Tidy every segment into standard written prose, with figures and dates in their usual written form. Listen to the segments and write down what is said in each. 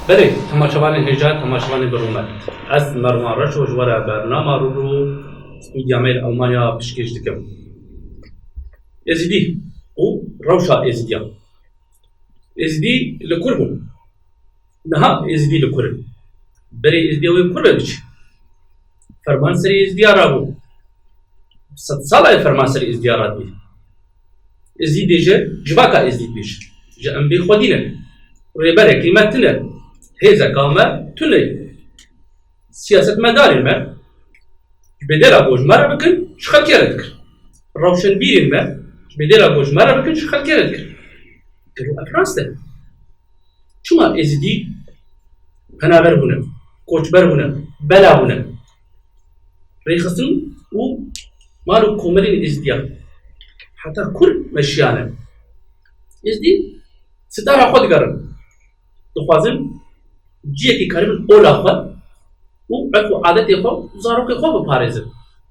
بله تماشاوان هجات تماشاوان برومت از مروان رش و جوار برنامه رو میدیامه آلمانیا پیشکش دکم ازدی او روشا ازدیا ازدی لکوربون نه ازدی لکورب بله ازدی و کورب بیش فرمان سری ازدیا رابو صد ساله فرمان سری ازدیا راد بی ازدی دیجه جواکا ازدی بیش جام بی خودینه ریبره کلمت نه هذا كامل تلي سياسة مداري ما بدل أبوج مرة بكن شخل كيردك روشن بيرين ما بدل أبوج مرة بكن شخل كيردك كلو أفراسته شو ما إزدي أنا برهنا كوش برهنا بلا هنا ريخصن و مالو كومرين إزديا حتى كل مشيانا إزدي ستارة خود قرن تخوازن جيكي كارم أولا خود و عفو عادتي خو زاروكي خو بپاريزن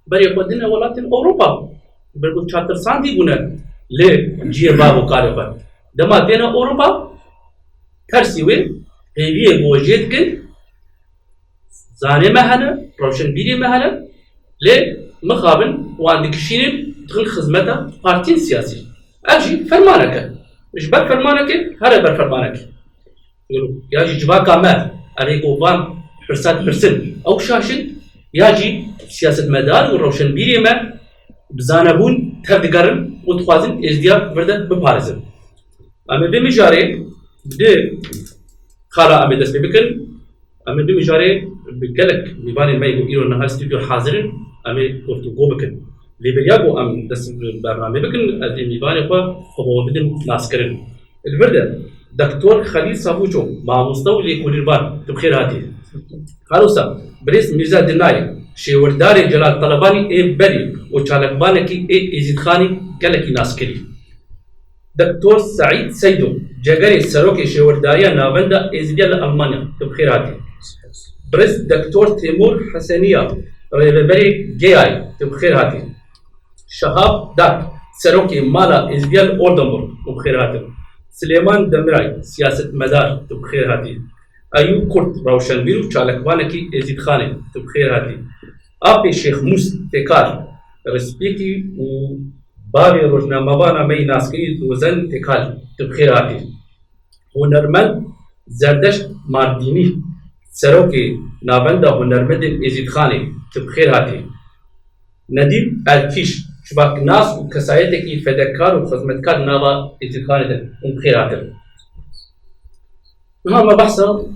بري خودين ولاتين أوروبا برگو چاتر سانتي بونه لي جيه بابو كاري خو دما دينا أوروبا ترسي وي هيوية بوجيت كن زاني مهنة روشن بيري مهنة لي مخابن وعندك شينين دخل خدمته بارتين سياسي أجي فرمانك مش بر فرمانك هذا بر فرمانك ياجي جواكا ما أريكو فان فرسات فرسن أو شاشد ياجي سياسة مدار وروشن بيري ما بزانبون تردقرن وتخوازن ازدياب برده بپارزن أما بمجاري بده خالا أمي دست بكن أما بمجاري بقلق بيباني ما يقول إيرو نهار استوديو حاضرين أمي قلتو قو بكن ليبرياقو أم دست برنامج بكن أدي ميباني خو بدن ناسكرن البرده دكتور خليل صابوچو مع مستولي كوليربان تبخير هاتي خالوسا بريس ميرزا دناي شيورداري جلال طلباني اي بري وچالكبانكي اي ازيد خاني قالكي ناسكري دكتور سعيد سيدو جگري سروكي شيورداريا نافندا ازيديا لألمانيا تبخير هاتي بريس دكتور تيمور حسنية ريبري جياي تبخير هاتي شهاب داك سروكي مالا ازيديا لأوردنبورغ تبخير هاتي سليمان دمراي سياسة مدار تبخير هاتي أيوب كرد روشنبير وچالكوانكي ازيد خاني تبخير هاتي آبي شيخ موس تكار رسبيكي و بابي روجنامه‌بانا مي ناسكري دوزن تكال تبخير هاتي هنرمند زردشت مارديني سروكي نابندا هنرمند ازيد خاني تبخير هاتي نديم الكيش شباك ناس وكسايتك فدكار وخدمتكار نابا ازيد خاني تبخير هاتي هذا بحثه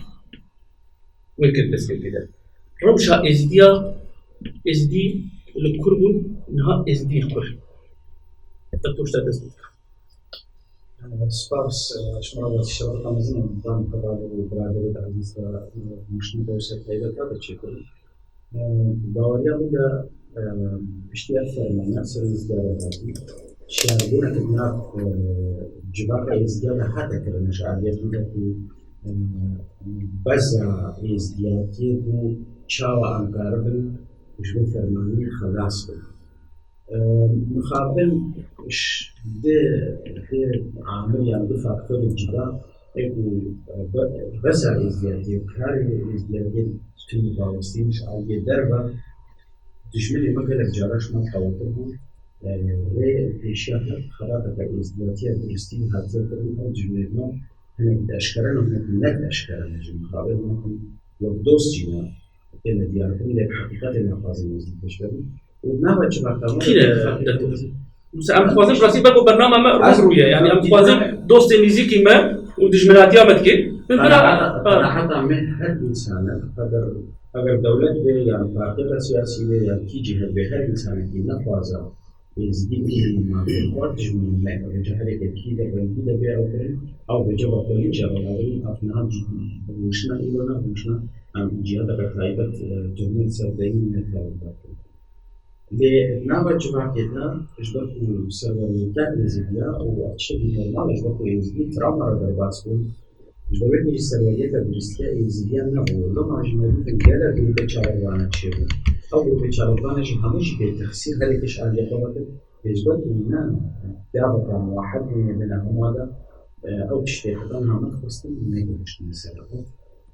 ممكن بس كده ربشة ازديا ازدي الكربون نها ازدي كر دكتور شتى سپاس شما از شبکه‌مون نظام قبلی و برادری عزیز مشنی درست پیدا کرده چه کنیم داوریا بود اشتیاق فرمان سریز داری شهربونه که نه جواب ازدیاد حتی کردن شهریت بوده که بزع ازدیاتی بو چاو انکار بن جبه فرمانی خلاص بن مخابل ده عامل يعني ده فاكتور الجدا ايكو بزع ازديادي وكاري ازديادي تنو باوستين شعالية دربا تجميلي مقالك جاراش ما تحواتبو ري اشياء خرابة ازديادية درستين هاتزر كرن او جميلي ما هناك أشكرنا وهناك نك أشكرنا جم مقابل هناك وردوس جينا كنا دياركم اللي بحقيقة المفاصل نزل تشتغل ونبغى تبغى كمان كده بس أم خوازن براسي بقى برنامج ما روية يعني أم خوازن دوست نيزيكي ما ودجمناتيا متكي أنا حتى من هاد إنسان أجر دولة بي يعني فاقدة سياسية يعني تيجي هاد إنسان كي نفوزه يزيد ما بيقدرش من ما يجهلك كده بيجي بيع أو بيجوا كلين شغالين أفنان وشنا إيرنا وشنا جهات بتعيبت جميع سردين نتعرف لنابع جماعة كده إجبار سروريات نزيدية أو أشياء نورمال إجبار يزيد ترامر درباسكون إجبار يجي سروريات درستية يزيدية نبوا لما جماعة تنقلها بيتشاروانا تشيبو أو بيتشاروانا جهامش بتخسير هذه الأشياء يقولون إجبار إننا دعوة واحد من بينهم هذا أو تشتغل هم خصنا نيجي نشتغل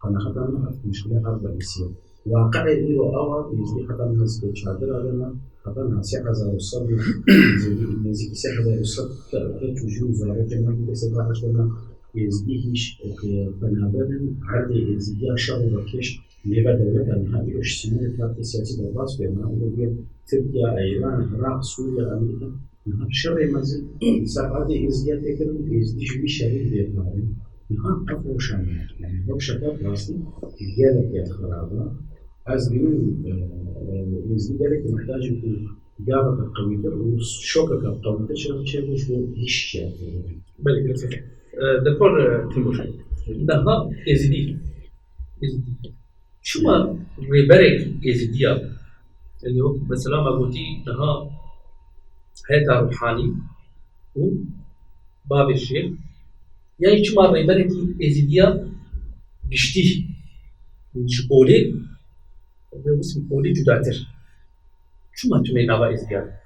أنا حتى ما أعرف مشكلة هذا بيصير واقع إله أول يزدي حتى الناس بتشاطر علينا حتى الناس يحزن يوصل يزدي يحزن يوصل كتوجو زارجنا بسبب عشان يزديش بنابراين عادي يزدي شر وكيش ليبا دولة هذه إيش سنة ثلاثة سياسي درباس بيننا ونقول تركيا إيران العراق سوريا أمريكا شر مازال سعادة يزدي تكرم يزدي شو شريك بيتمارين نهار أفروشان يعني هو شكل راسي جالك يا خرابة از بيقول يزدي ذلك محتاج يكون جابك الكمبيوتر وشوكك الكمبيوتر شو هيش يعني بله دكتور تیمور daha ezdi شما ریبرک ezdiya yani o mesela ma goti daha hayata ruhani u bab şey yani şuma ریبرک ezdiya gişti şöyle ve bu simoli judadır şuma tüme nava ezdiya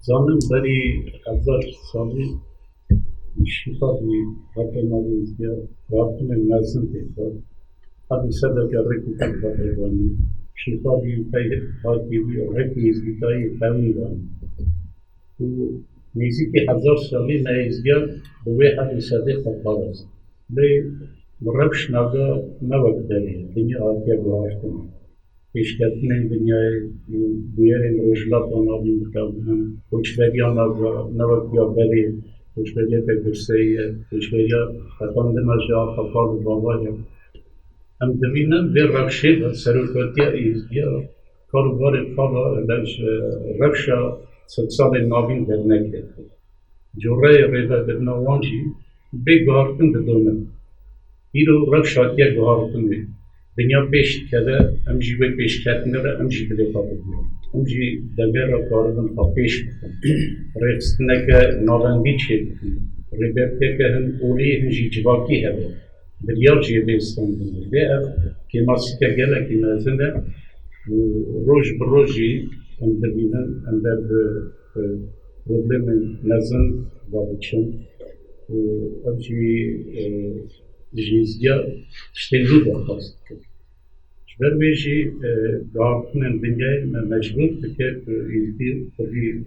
Zanım beri azar sali şifayı bakımları izliyor. Rabbinin nazım tekrar. Hadi sebep yarık utanmalarını. Şifayı payı hakibi olarak izlitayı kavmiyle. Bu niziki hazar sali ne izliyor? Bu ve hadi sebep yaparız. Ve mırrabş naga ne vakitleri. Dünya atiye buhartın. Peşkatinin dünyayı bu yerin rojlatına bildiğim. Koçveriya ne vaktiya beri. Koçveriya pekürseyi. Koçveriya efendime cevap kapalı babaya. Hem devinen bir revşe serüfetiye izliyor. Karubarı fala revşa sıksalı nabin dernekle. Corraya reva bir navancı bir gartın da dönüm. İro revşatiye gartın bir. Dünya beş kere emci ve beş ketnere emci bile kapatıyor. Emci devre karının kapış. Rextneke navendi çekti. Rebeteke hem oli hem civaki hebe. Bir yer cebe İstanbul'da. Ve ev kemasike gele kimazinde roj broji hem devinen hem de problemin nazın var için emci jizya işte ruda kastı. Vermeci dağıtının dünyayı mecbur tüket izdir tabi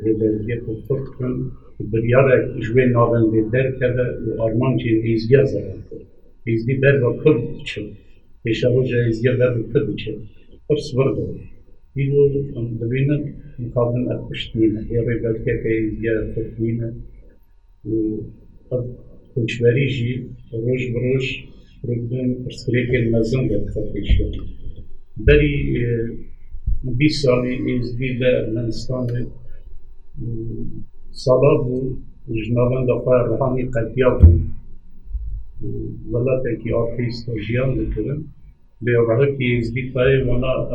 rebelliye tutukun bir yara jüve naven derken Armancı izdiya zarardı. İzdi ber vakit için. Peşavuca izdiya ber vakit için. Hırs vardı. İlo devinin mukabın etmiştiğine. Rebelliye izdiya tuttuğine. Koçverici roj problem perspektif nazım ve kapışıyor. Beri bir sani izdiyle Ermenistan'ı sala bu jnavan da fay ruhani katiyatın vallahi artist jiyan dikirin ve rahaki izdi fay bana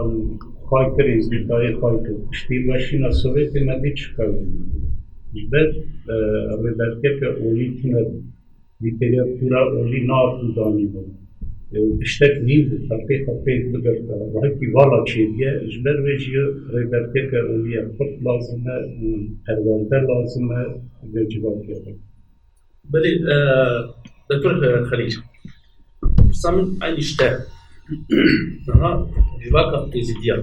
kayıtır izdi fay kayıtır. İşte başına Sovyet'in adı çıkardı. Ben ve belki de olitina literatura oli naatu daniyor. İşte neydi? Tabii bir rahaki vala çiğdiye jler ve jiyo belki de oli yapıp lazım perverde lazım ve cevap yapar. بله دكتور خليل سامن عين اشتاء نها جواكا ازديا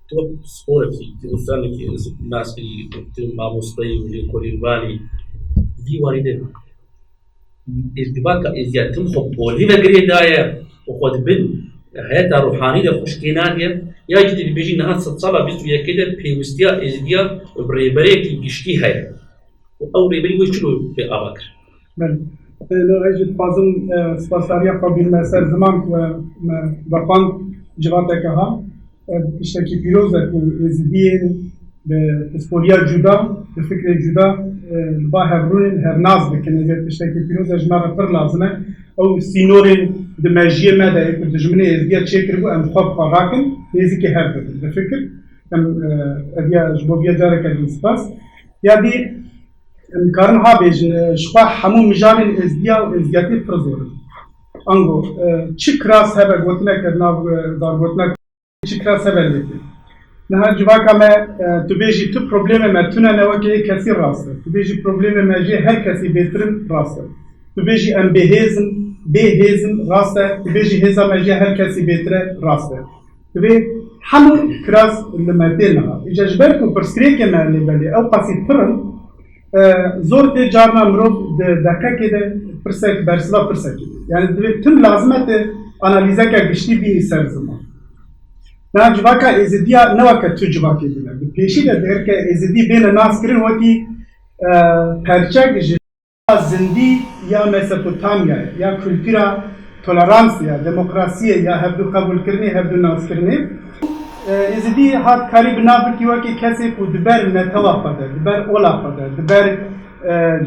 تو سبورة في تنسان كي ناس في ما مستوي ولي كوليباني في واردة ازدواكا ازديا تنخب ولي بقري دايا وخد بن حياتها روحانية خوشكينانية يا جدي بيجي نها تصلا بيزويا كده بيوستيا ازديا بريبريك يشتي هاي أو ريبري ويشلو في أباكر. بله. لو أجد فازم سپاسداری قابل مثل زمان و بخوان جوابك ها اشتكي بيروزة وزدين بسبوريا جدا بفكر جدا با هبرون هرناز بكن إذا تشتكي بيروزة جمارة پر لازمة أو سينورين دماجية ماذا يكون دجمني إذا تشكر أم خب خراكن يزيك هبر بفكر أم أبيا جبوبيا جارك السپاس يعني کارن ها بیشن شخوا همون مجانی ازدیا و ازدیاتی فرزوره. انگو چی کراس هبه گوتنه کردنا دار گوتنه چی کراس هبه لیتی. نه جواکا ما تو بیشی تو پروبلم ما تو نه نوکی کسی راسته. تو بیشی پروبلم ما جی هر کسی بهترین راسته. Tu bêjî em bêhêzin, bêhêzin rast e, tu bêjî hêza me jî her kesî bêtir e rast e. Divê hemû kiraz li me tê niha. Îja ji ber ku pirsgirêkê me lê belê ew qasî pir in, zor tê carna mirov di deqekê de pirsek bersiva pirsekê. Yani divê tim lazim e tê analîzeka giştî bînî ser ziman. Na civaka êzidiya ne weke tu civakê bîne. Bi pêşî de derke êzidî bêne naskirin wekî perçek ji zindî ya Mesopotamya ya kültüra toleransiya, demokrasiye ya hevdû qebûlkirinê, hevdû naskirinê êzidî hat karî bi nav bikî wekî kesê ku di ber netewê xwe de, di ber ola xwe de, di ber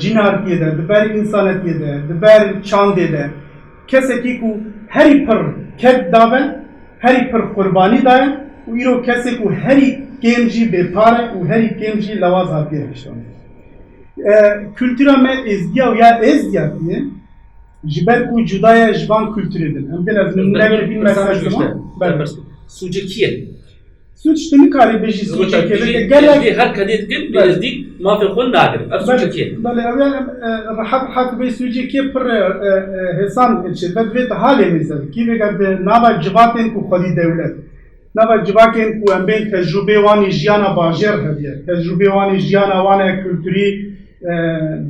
cînartiyê de, di ber însanetiyê de, di ber çandê de kesekî ku herî pir ket dawe, herî pir qurbanî daye û îro kesê ku herî kêm jî bêpar e û herî kêm jî lewaz hatiye hiştan. Kültüra me êzdiya ya êzdiyatiye ji ber ku cuda ye ji van kültürê din. Em bin ez nûnereke bîn mesaj diman. Sucekiye. Suç tu nikarî bêjî sucekê gelek her kadê dikin bi êzdî mafê xwe nagirin. Ev sucekiye. Bele ev rehat bê sucekê pir hêsan çi ve divê te halê mêzer. Kîvêger bi nava civatên ku xwedî dewlet. Nava civakên ku em bên tecrübê wanî jiyana bajêr hediye. Tecrübê wanî jiyana wan e kültürî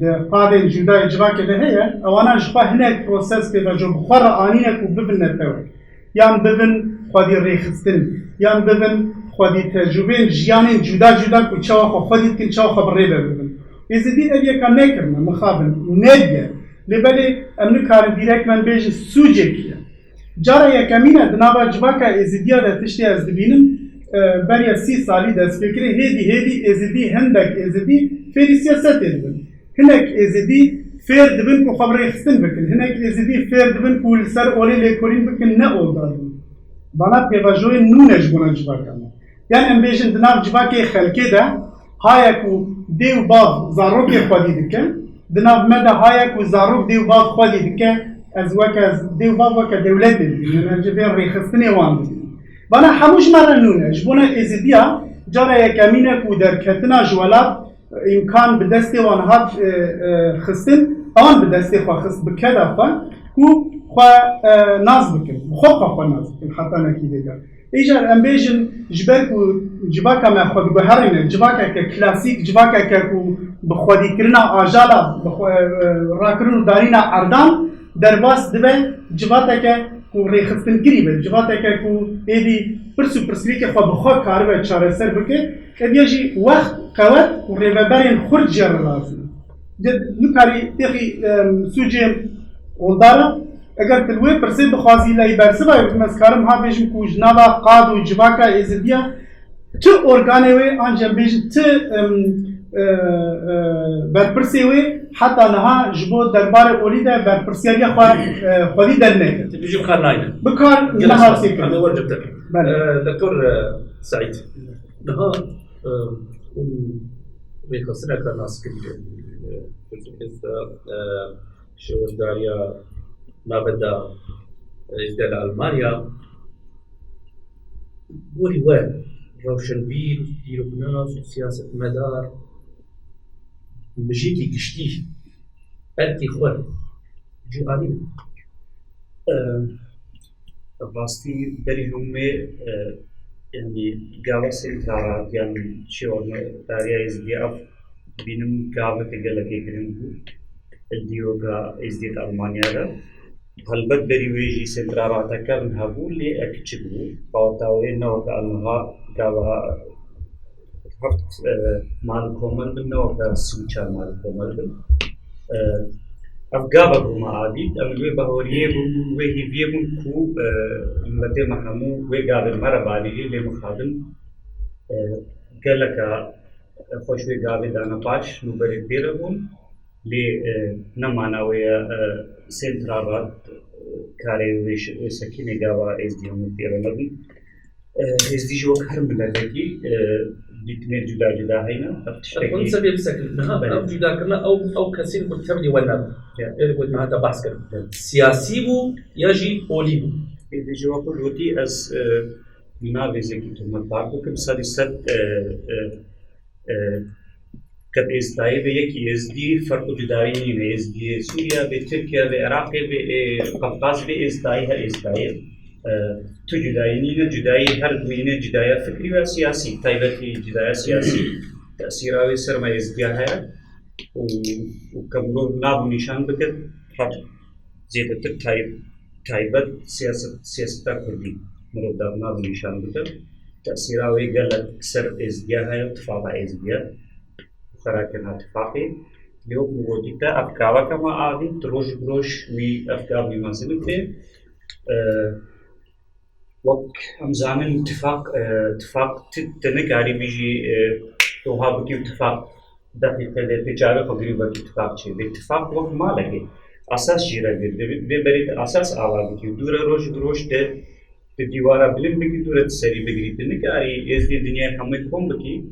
di qadên cudayê civakê de heye, ewanan ji xwe hinek proses pêvejo bi xwe re anîne ku bibin netewek. Yan bibin xwedî rêxistin, yan bibin xwedî tecrübên jiyanên cuda cuda ku çawa xwe xwedî dikin, çawa xwe bi rê de bibin. Êzidî ev yeka nekirine, mixabin, nediye. Lêbelê em nikarin dîrekmen bêjin sucekiye. Cara yekemîne di nava civaka êzidiya de tiştê ez dibînim beriya 30 salî destpêkirî hêdî êzidî hindek êzidî fêrî siyasetê dibin. Hinek êzidî fêr dibin ku xwe bi rêxistin bikin. Hinek êzidî fêr dibin ku li ser olê lêkolîn bikin ne oldar bin. Bana pêvajoyê nû ne ji bona civaka me. Yani em bêjin di nav civakê xelkê de haya ku dê û bav zarokê xwedî dike, di nav me de haya ku zarok dê û bav xwedî dike, ez weke dê û bav weke dewletê dibînim, em ji vê rêxistinê wan dibînim. Bana hemû ji me re nû ne. Ji bona êzidiya cara yekemîn e ku derketina ji welat imkan bi destê wan hat xistin, ewan bi destê xwe xist bi keda xwe ku xwe naz bikin, bi xwe xwe naz bikin heta nekî vêga. Îjar em bêjin ji ber ku civaka me xwe diguherîne, civakeke klasîk, civakeke ku bi xwedîkirina ajala, rakirin û darîna erdan derbas dibe civateke ku rêxistingirî be, civateke ku êdî pirs û pirsgirêkê xwe bi xwe karibe çareser bike, hediye jî wext qewet û rêveberên xurt jê re lazim. Nikarî têxî sucê oldara eger tu li wê pirsê bixwazî lehî bersiva ez karim ha bêjim ku ji nava qad û civaka êzidiya ti organê wê an cem bêjin ti berpirsê wê heta niha ji bo derbarê olî de berpirsyariya xwe xwedî dernekir. Bijî kar nayne. Bi kar niha sêkir. Em ê werdigtir. Doktor Saîd. Niha rêxistineka naskirî şêwejdariya navenda êzdiya li Almanya borî we rewşenbîr, dîroknas û siyasetmedar mijîkî giştî erkê xwe cîhanî ne. Rastî berî hûmê yani gava sentralat yani şêwerdariya êzdiya ev bînim gaveke gelekê kirin bû dîroka êzdiyê Almanya de. Helbet berî wê jî sentralateke min hebû lê ekçik bû. Bawtawê ne weke aniha gava heft mal komel bin ne weke sî û çar mal komel bin. Ev gava bûma adî em li wê baweriyê bûn wê hêviyê bûn ku milletê me hemû wê gavên me re balîgî lê mixabin geleka xweş wê gavê dane baş nûberê pê re bûn lê nemana wê ye sentralat karê wê sekînê gava êzdî hemû pê re nebin. Êzdî ji wek her milletekî dîtinê cuda cuda hene. Ev sebê bisekirin. Niha ev cudakirina ew kesî li ku tevlî we nebin. Ê ku me heta behs kirin. Siyasî bû ya jî olî bû. Êdî ji wek rotî ez navêzekî tohmetbar bikim serî sed كد إزداي بيكي إزدي فرق جدارين إزدي سوريا بتركيا بعراق بقفقاز بإزداي هالإزداي تجدايين جداي هر دوينة جداية فكري وسياسي تايبتي جداية سياسي تأثيرها سرما إزديها وكمرو ناب نشان بكت حب زيادة تايبت سياسة كردي مرو داب ناب نشان بكت تأثيرها قالت سر إزديها وتفاضع إزديها خراكنا اتفاقي اليوم موجودة أفكار كما عادي تروش وي أفكار بمنزلته وقت هم زمان اتفاق تنقاري بيجي توها بكي اتفاق دقيقة لتجارة قريبة اتفاق شيء باتفاق وقت ما لقي أساس جيرا ببريد أساس آوا بكي دورة روش ده بديوارا بلن بكي دورة تسري بقري تنقاري إزدي الدنيا حمد كون بكي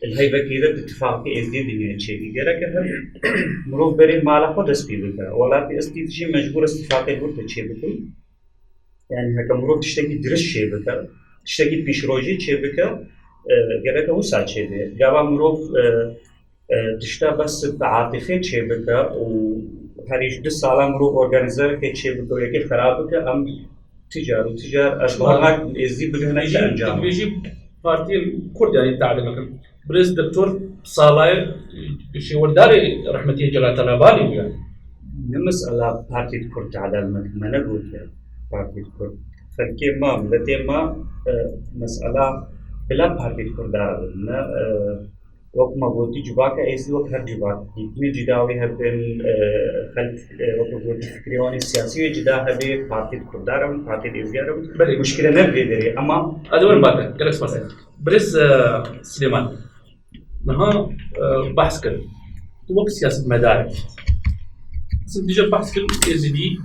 الهيبة كده اتفاقي إزدي الدنيا شيء جرا كهر مروف بري مالا خود استيبكا ولا تستيجي مجبور استفاقي بورت تشيبكي يعني هكا مروف تشتكي درس شيء بكا تشتكي بيشروجي شيء بكا جرا كوسا شيء ده جابا مروف تشتا بس بعاطفة شيء بكا وهريش دس سالا مروف أورجانيزر كي شيء بكا ويكي خراب بكا أم تجار أشباهك إزدي بجهنا إيش أنجام بارتي الكرد يعني تعلم بريز دكتور صالاي شي ورداري رحمتي جلالة الأبالي يعني المسألة بارتي الكرد على ما نقول بارتي الكرد فكي ما ملتي ما مسألة بلا بارتي الكرد عربنا وقت ما بودي جباك أيزي وقت هر جباك يتمي جداوي هبين خلف وقت بودي فكريواني السياسي جدا هبي بارتي الكرد عربن بارتي الإزي عربن مشكلة نبغي دري أما أدور بعد جالس مثلا بريز سليمان نها بحث كل وقت سياسة مدارك بس ديجا بحث كل إزدي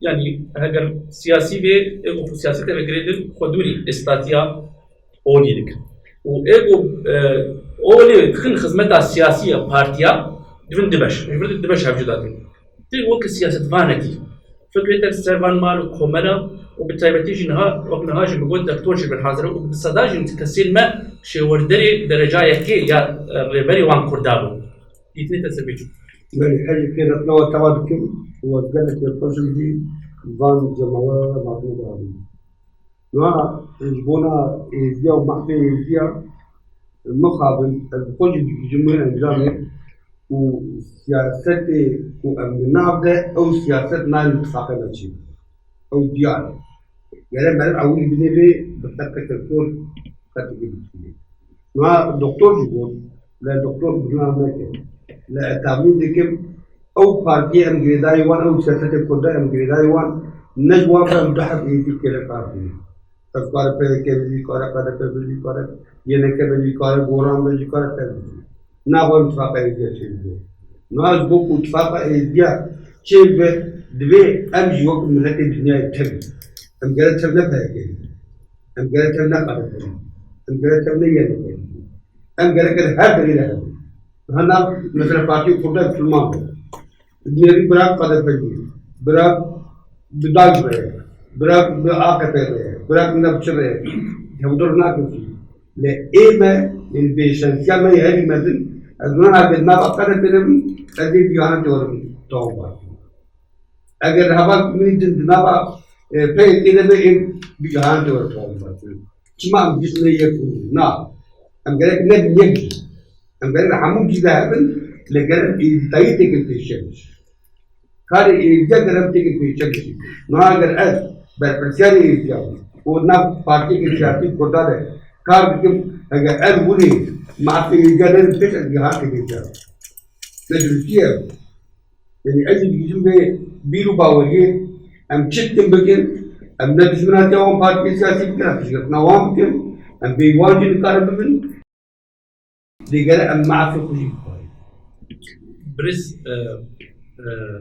يعني هاجر سياسي بي إيجو سياسة كبيرة خدولي استاتيا أولي لك وإيجو أولي تخن خدمتها السياسية بارتيا دفن دبش مش برد دبش هبجداتي تي وقت سياسة فانتي فكرة السيرفان مال كوملا وبالتالي وقت نهاج بقول دكتور شبه حاضر وبالصداج متكسل ما شيء وردري درجة يكي يا ريبري وان كردابو يتني تسبيجو من حاجة كده تنوى توادكم وقالت الفجر دي فان جماعة معروضة عليه نوع يجبونا يزيا ومحفي يزيا المقابل الفجر الجمهورية الإسلامية وسياسة ومنابدة أو سياسة ما نتفاقنا شيء أو ديار يعني ما أقول بنبي بتذكر الدكتور كاتب نوع الدكتور يقول لا دكتور برنامج لا تعميد دكم أو بارتي أمجداي وان أو سياسة كردا أمجداي وان نجوا فمدحب إيدي كلا بارتي تذكر في كبير كارا كبير كارا ينك كبير كارا بورام كبير كارا تبي ناقول اتفاق إيدي شيء ناس بوك اتفاق إيدي شيء دبي أمجي وقت ملك الدنيا تبي أمجد تبنا بهاي أمجد تبنا قارب أمجد تبنا ينك أمجد كده هذا اللي هنا مثلا بارتي كردا فيلمان الدنيا براك قادر بيجي براك بداية بيه براك بآخر بيه براك نبشر بيه يهودر ناقصي لإيه البيشنسيال ما يهدي مثل أدنى بدنا بقدر بينهم أدي بيانا جورم توبا أجر هوا من الدنيا بقى في كده بيه بيانا جورم توبا كم بيجي يكون نا أم قالك نبي يجي أم قالك حمود جدا هبن لقرب يتاي تيجي في الشمس خارج يجي قرب تيجي في الشمس ما أقدر أز بالبرسياري يجي ونا بارتي كسياسي كودا ده كار بكم أقدر أز ولي ما في يجي فيش الجهات يجي نجرتيه يعني أجل يجي بيرو باوريه أم شتم بكين أم نتسمع تيوم بارتي كسياسي بكنا فيش نوام بكين أم بيواجه كارب بكين لقال أم ما في كل بريز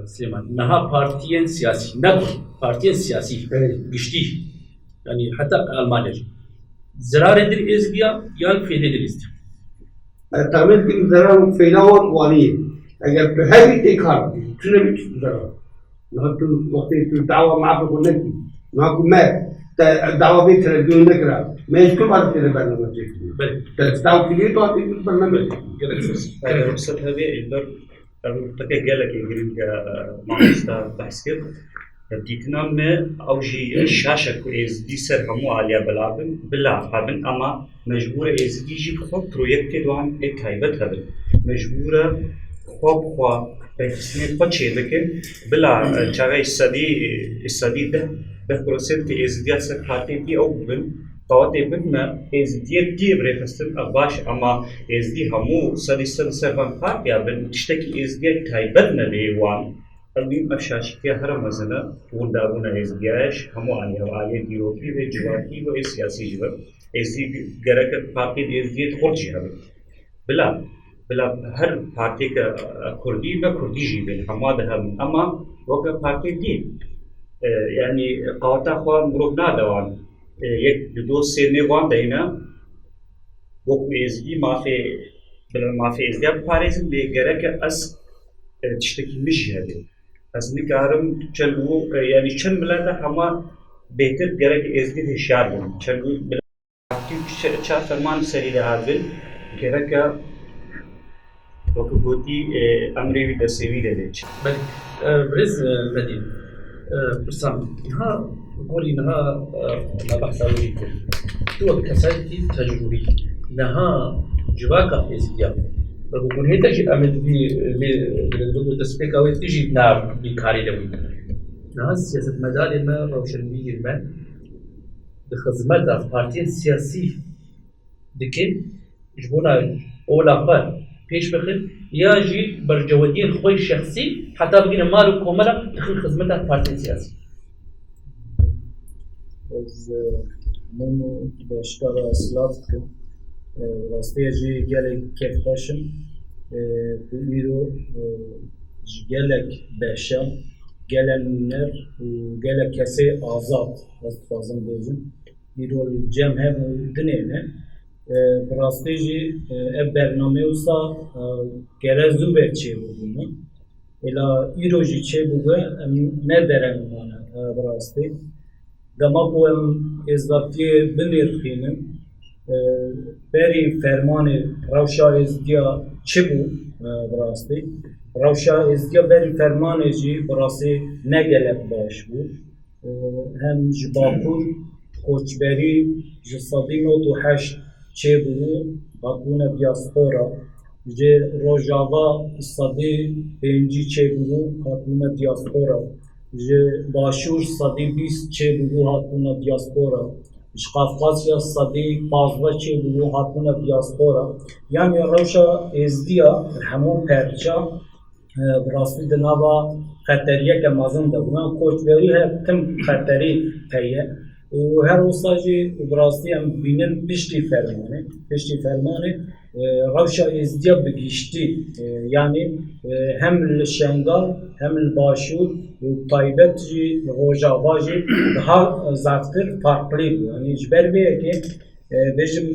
سليمان نها بارتيين سياسي نقل بارتيين سياسي قشتي يعني حتى ألمانيا زرار در إزبيا يان فيدي در إزبيا تعمل كم زرار فيلاون وانية أجل بهاي تكار شنو بيش زرار نحط وقت الدعوة مع بقولناكي نحكم ما دعوة بين تلفزيون نقرا ما يشكل بعد كده برنامج بله تستعمل كلية وعطي برنامج gelek söz. رخصت هذه يقدر تك جالك يجرين معلستا تحسكت ديتنا ما أوجي الشاشة كويس دي سر همو عليا بلا قابل أما مجبورة إز يجي خب بروجكت دوام اتهايبت هذا مجبورة خب خوا بحسني بتشي لكن بلا جاي السدي ده بخروسات إز ديات سر حاتي دي أو بن طواتي بدنا إز ديات دي بريخستن أباش أما إز دي همو سدي سرفان قاربيا بن تشتكي إز ديات تهايبتنا ليوان المهم أفشاش فيها هرم مزنا ودابونا إز دياش همو عليه ديوكي وجواتي وسياسي جواب إز دي جرك بارتي إز ديات خرجي هذا بلا هر پارتی که کردی و کردی جیبه همه ده هم اما وقت پارتی دی یعنی قاطع خواه مروب نادوان یک دو سه نوان دینا وقت ازدی ما في ازدی پاریزم دیگره که از تشتکی میشه هده از نکارم چلو یعنی چند ملت همه بهتر گره که ازدی هشیار بون چلو پارتی چه فرمان سری ده هادل گره که وكبوتي أمري بدسوي لديش. بله برز مدين برسام نها قولي نها ما بحث أولي تو كسالتي تجربي نها جواكا إزديا بقول هي تجي أمد بقول تسبيك أو تجي نار بكاري لوي نها سياسة مدار ما روشن بيجي ما بخدمات بارتين سياسي دكين جبونا أولا فر پیش بخیر یا جی برجوادی خوی شخصی حتی بگیم مال و کمرا دخل خدمت پارتی سیاسی. از من باشتر اسلاف که راستی جی گلک کف باشم بیرو گلک باشم گلن نر و گلک کسی آزاد از فازم بیشم بیرو جمع هم دنیه براستیجی برنامه اوسا گره زوبه چه بودونه الا ایروژی چه بوده ندارم مانه براستی دما بوم ازدافتی بنرخینم بری فرمان روشا ازدیا چه بود براستی روشا ازدیا بری فرمان جی براستی نگلک باش بود هم جباپور خوچبری جسادی 98 چه بودو هاتونه دیاسپورا جه روجاوا صدی پنجی چه بودو هاتونه دیاسپورا جه باشور صدی 20 چه بودو هاتونه دیاسپورا قفقاسیا صدی 15 چه بودو هاتونه دیاسپورا یعنی روشا ازدیا همون پرچا براستی دنابا خطریه که مازن دبونا کوچبری کم خطری تیه و هر وساجی براستی هم بینن پشتی فرمانه روشا ازدیا بگیشتی یعنی هم لشنگال هم الباشور و تایبت جی روجاوا جی daha زفتر farklı yani جبر بیه که بجم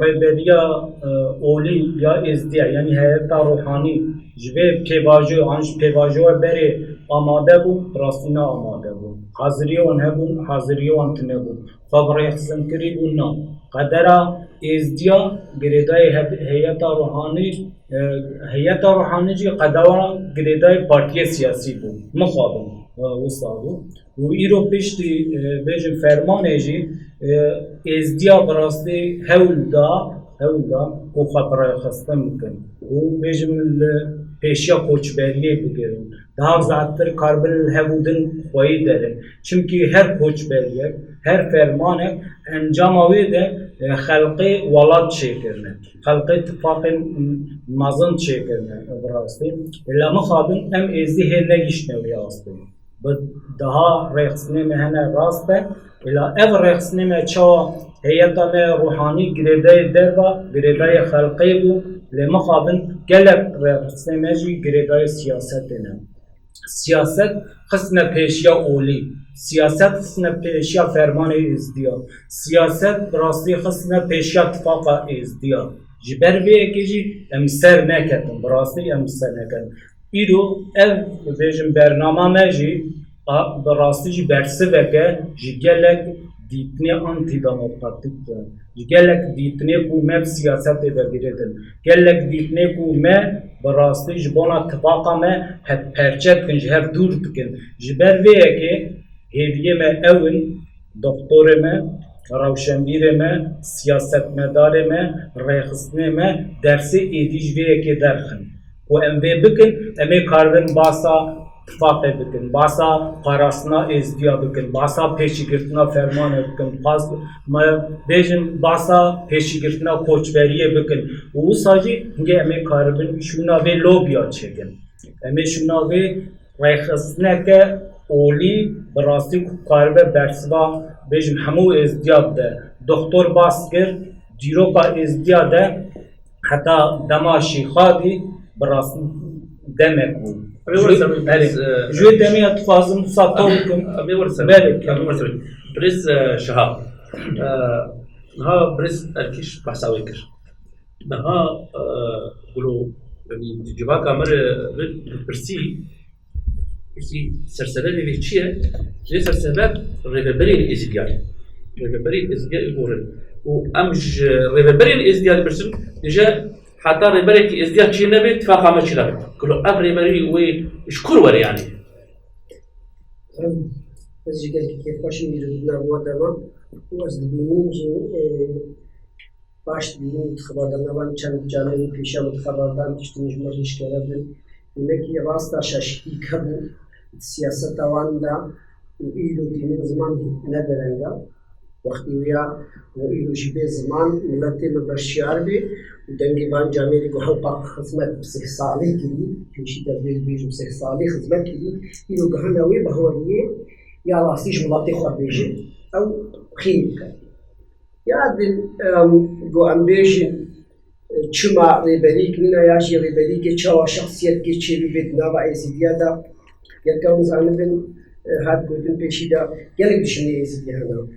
ریبریا اولی یا ازدیا یعنی هیئت روحانی جبه پیواجو آنش پیواجو بری آماده بود راستی نه آماده بود حاضریان هبون حاضریان تنبون فبرای خزم کری بود نه قدر ازدیا گریدای هیئت روحانی جی قدر گریدای پارتی سیاسی بود مخابن وصابو و ایرو پشتی بجم فرمانه جی ازدیا براستی هول دا کو خبرای خستم کن و بجم پیشیا کوچبریه بگیرن daha zaten karbon hevudun koyu derim. Çünkü her koçberiye, her fermane encamavi de halkı valat çekirne. Halkı ittifakın mazın çekirne. Burası. İlla mıhabın em ezdi hele işnevi aslında. Bu daha reaksiyonu mehane rastı. İlla ev reaksiyonu çoğu heyetane ruhani girede derva, girede halkı bu. لمقابل gelek reaksiyonu girede siyasetine. Siyaset kısmı peşya oli, siyaset kısmı peşya fermanı izdiya, siyaset rastı kısmı peşya ittifaka izdiya. Jiber ve ekici emser neketim, rastı emser neketim. İro ev vejim bernama meji, rastı ji bersi veke, ji gelek دیتنی آنتی دموکراتیک گلک دیتنی کو مب سیاست دگیردن گلک دیتنی کو مه براستی جبونا اتفاقا مه هد پرچت کن جهر دور بکن جبر ویه که هیویه مه اون دکتور مه روشنبیر مه سیاست مدار مه ریخستنه مه درسی ایدیج ویه که درخن و ام وی بکن امی کاربن باسا اتفاق بکن باسا قراسنا ازدیا بکن باسا پیشگرتنا فرمان بکن ما بیجن باسا پیشگرتنا کوچبریه بکن و ساجی هنگه امی کاربن شونا وی لوبیا چکن امی شونا وی ریخستنه که اولی براستی کاربه برسوا بیجن همو ازدیا ده دکتر باس کر دیروکا ازدیا ده حتی دماشی خادی براستی دمک بود جوی دمی اتفاقم ساتوکم بريز شهاب ها بريز الكيش بحساوي كر نها قولوا يعني جباكا مر برسي سرسبب في شيء ليه سرسبب ريفربري الازديال ريفربري الازديال يقولون وامج ريفربري الازديال برسم جاء حتى ريبري ازدياد شيء نبي تفاقا ما شيء لك كله ريبري ويشكر وري يعني بس قال كيف باش نديرنا هو دابا واش دبينين جي باش دبينين تخبرنا وان كان جامعي بيشا متخبران تشتنج مريش كلابن يمكي راستا شاشتي كبو السياسة واندا وإيلو دينين زمان ندرنجا وقتی ویا و ایلو جیبه زمان ملتی مبرشیار بی و دنگی بان جامعی کو هم پاک خدمت بسه سالی کردی پیشی تبدیل بیجم بسه سالی خدمت کردی ایلو گهان اوی بهوریه یا راستیش ملتی خود بیجه او خیلی کرد یا دل گو ام بیجن چما ریبری کنینا یا جی ریبری که چوا شخصیت که چی بید نوا ازیدیا دا یا که مزانبن هاد گودن پیشی دا گلک دشنی ازیدیا هنو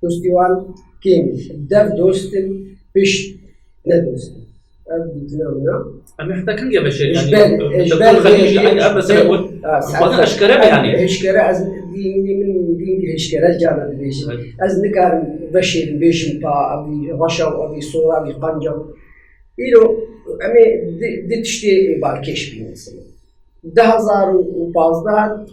دوستیوان کیم در دوستن پیش ندوستن دیدنامنا اما حتى كان يا بشر يعني دكتور خليجي يعني ابا سنقول خاطر اشكره يعني اشكره از من دين اشكره جانا بيش از نكار بشر بيش با ابي رشا ابي صوره ابي قنجه إلو أمي دتشتي باركيش بينسي 2015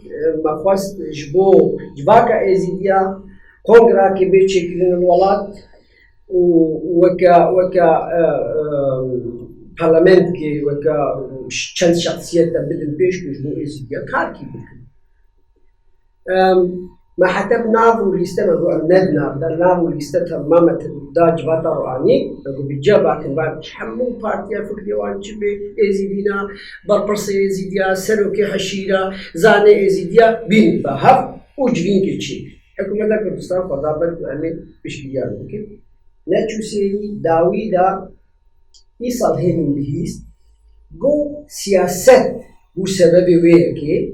مخواست جبو جواكا ازيديا كونغرا كي بيتشكلين الولاد وكا parlament ki veka çend şahsiyette bidin peş kuş bu ezdiya kar ki bidin. ما حتى نافو ليستا ما ندنا دا نافو ليستا تماما دا جواتا رواني بجابا كن بعد حمو بارتيا فكري وانجبي ازيدينا بربرسي ازيديا سلوكي حشيرا زاني ازيديا بين بهف وجبين كيتشي حكومة كردستان فضابل أمين بشكيان ممكن نتشوسي داوي دا يصل هين بهيس جو سياسات بو سبب ويكي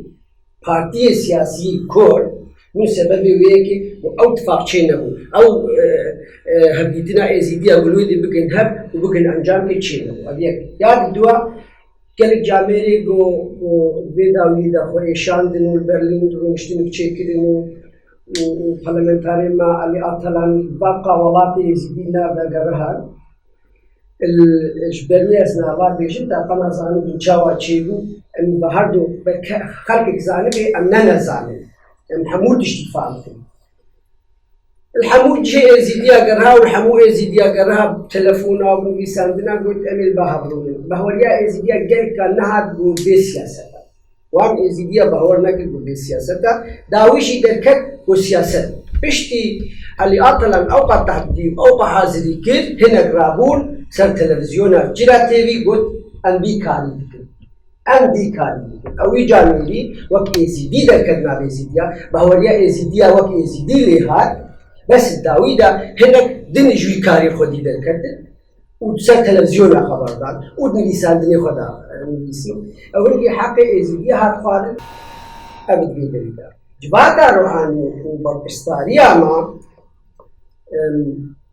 بارتي سياسي كور من سبب ويكي أو تفاقشينه أو هبديتنا ازيديا ولودي بكن هب وبكن أنجام كيتشينه أبيك ياد الدوا كلك جاميري جو بيداوي دا خوي شاندن والبرلين ترومشتين بتشكلينه وبرلمانتاري ما اللي أطلعن باقة ولاتي ازيدينا بجرهان الجبرني أثناء بعض بيجن تقنا زاني بنشاوى تشيبو أم بهردو خلق زاني بأمننا زاني أم حمود اشتفاعتهم الحمود جي زيديا جرها والحمو زيديا جرها بتلفونا وبيساندنا قلت أميل بهبرون بهوريا زيديا قال كأنها تقول بسياسة وام زيديا بهورنا كتقول بسياسة داويشي دركت وسياسة بشتي اللي أطلع أوقع تحديم أوقع حاضري كير هنا قرابون سر تلفزيونا جرا تيفي قلت أمريكاني أمريكاني أو يجاني وقت إزيدي ده كلمة بإزيديا بهوريا إزيديا وقت إزيدي لهاد بس الداوي ده هنا دين جوي كاري خدي ده كده وسر تلفزيونا خبردار ودنيسان دني خدا نيسي أولي حق إزيديا هاد فارن أبد بيدريدا جباتا روحاني وبربستاريا ما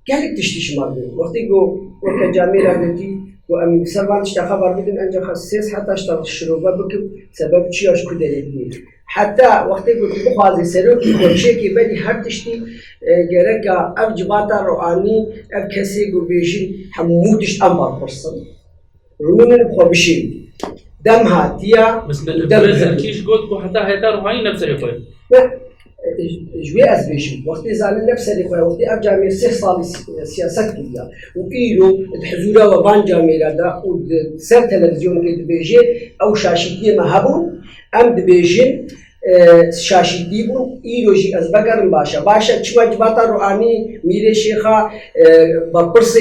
كانت تشتيش مرضي وقت يقول وقت جاميرا بيتي وأم سربان اشتا خبر بدن أنجا خسيس حتى اشتا الشروبة بكب سبب چیاش کدرتی حتی وقتی که بخوازی سروکی خوشه که بدی هر تشتی گرک اف جباتا روانی اف کسی گو بیشی همودش امر پرسن رومن بخوا بشی دم هاتیا بس البرز كيش قلت حتى هيدا روحاني نفس الريخوي جوی از بیشی وقتی زنی نفس الخواه وقتی اف جامعه 3 سال سیاست کردیا و ایرو الحضورة و وان جامعه دا و سر تلفزیون که بیجی او شاشیتی ما هبون ام دبیجین شاشیتی بون ایرو جی از بگرم باشا چما جباتا روحانی میره شیخا بپرسی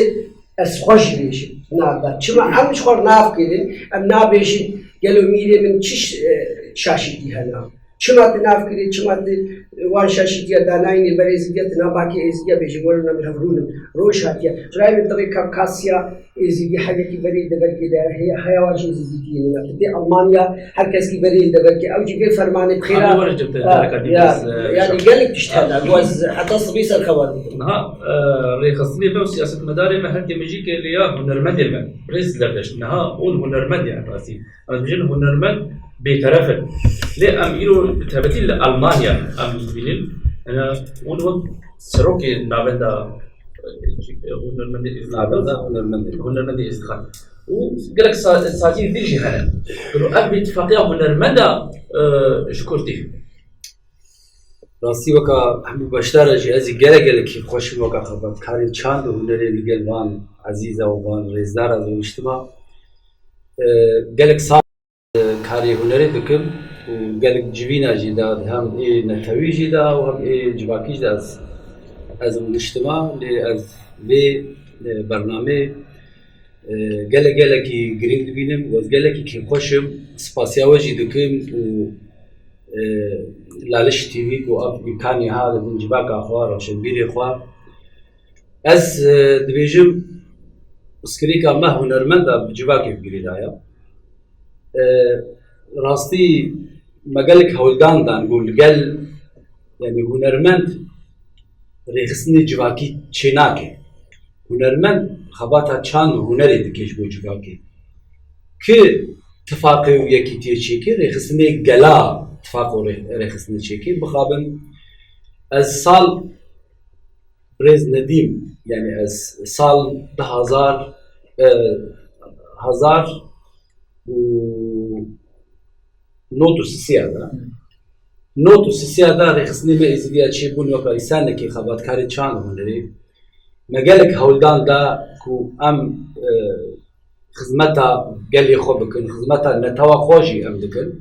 از خوش بیشی نابد چما امش خور ناف کردن ام نابیشی گلو میره من چیش شاشیتی هنام چما تناف کردن چما وان شاشیتی داناینی برزیدیت ناباکی ازدیا بیشی ولنا من هفرونم روش هاتیا جرای من طریق کافکاسیا ازدی حاجه کی بری دبر کی داره هي حیوانات ازدی نه تی المانیا هر کس کی بری دبر کی او جی فرمان بخير يعني قال لك تشتغل جواز حتى صبيس الخبر نها ريخصني في سياسة مداري ما هدي مجيك اللي يا هنرمند المن بريس دردش نها قول هنرمند يعني راسي أنا بجين هنرمند بيترفل ليه أم إلو تهبتي لألمانيا أم بينين أنا قول وقت سروكي نابندا هنرمند إزدخان وقال لك ساعتين ديجي هنا قالوا أبي اتفاقية هنرمندا شكرتي راستی وکا همه باشتر جی ازی گله کی خوشم وکا خبر کاری چند هنری لگل وان عزیز و وان رزدار از اجتماع گلک سال کاری هنری دکم و گلک جوینا جی داد هم ای نتوی جی دا و هم ای جواکیش دا از اجتماع لی از به برنامه گله کی گرینگ بینم و از گله کی خوشم سپاسیاوی جی دکم و لالش تیوی کو اب امکانی ها دن جباک اخوار روشن بیری خوار از دبیجم اسکریکا ما هنرمند جباکی بگیری دایا راستی مگلک هولدان دان گول گل یعنی هنرمند ریخسنی جباکی چناکه هنرمند خباتا چند هنری دکیش بو جباکی که اتفاقی و یکی تیچی که ریخسنی گلا اتفاق رخصني تشيكي بخابن از سال بريز نديم يعني از سال 1000 و نوتو سيادا نوتو سيادا رخصني ما ازديا تشي بون وكا إسانة كي خبات كاري چان هنري مجالك هولدان دا كو ام خدمتا قال خو بكن خدمتا نتوا خوجي ام دكن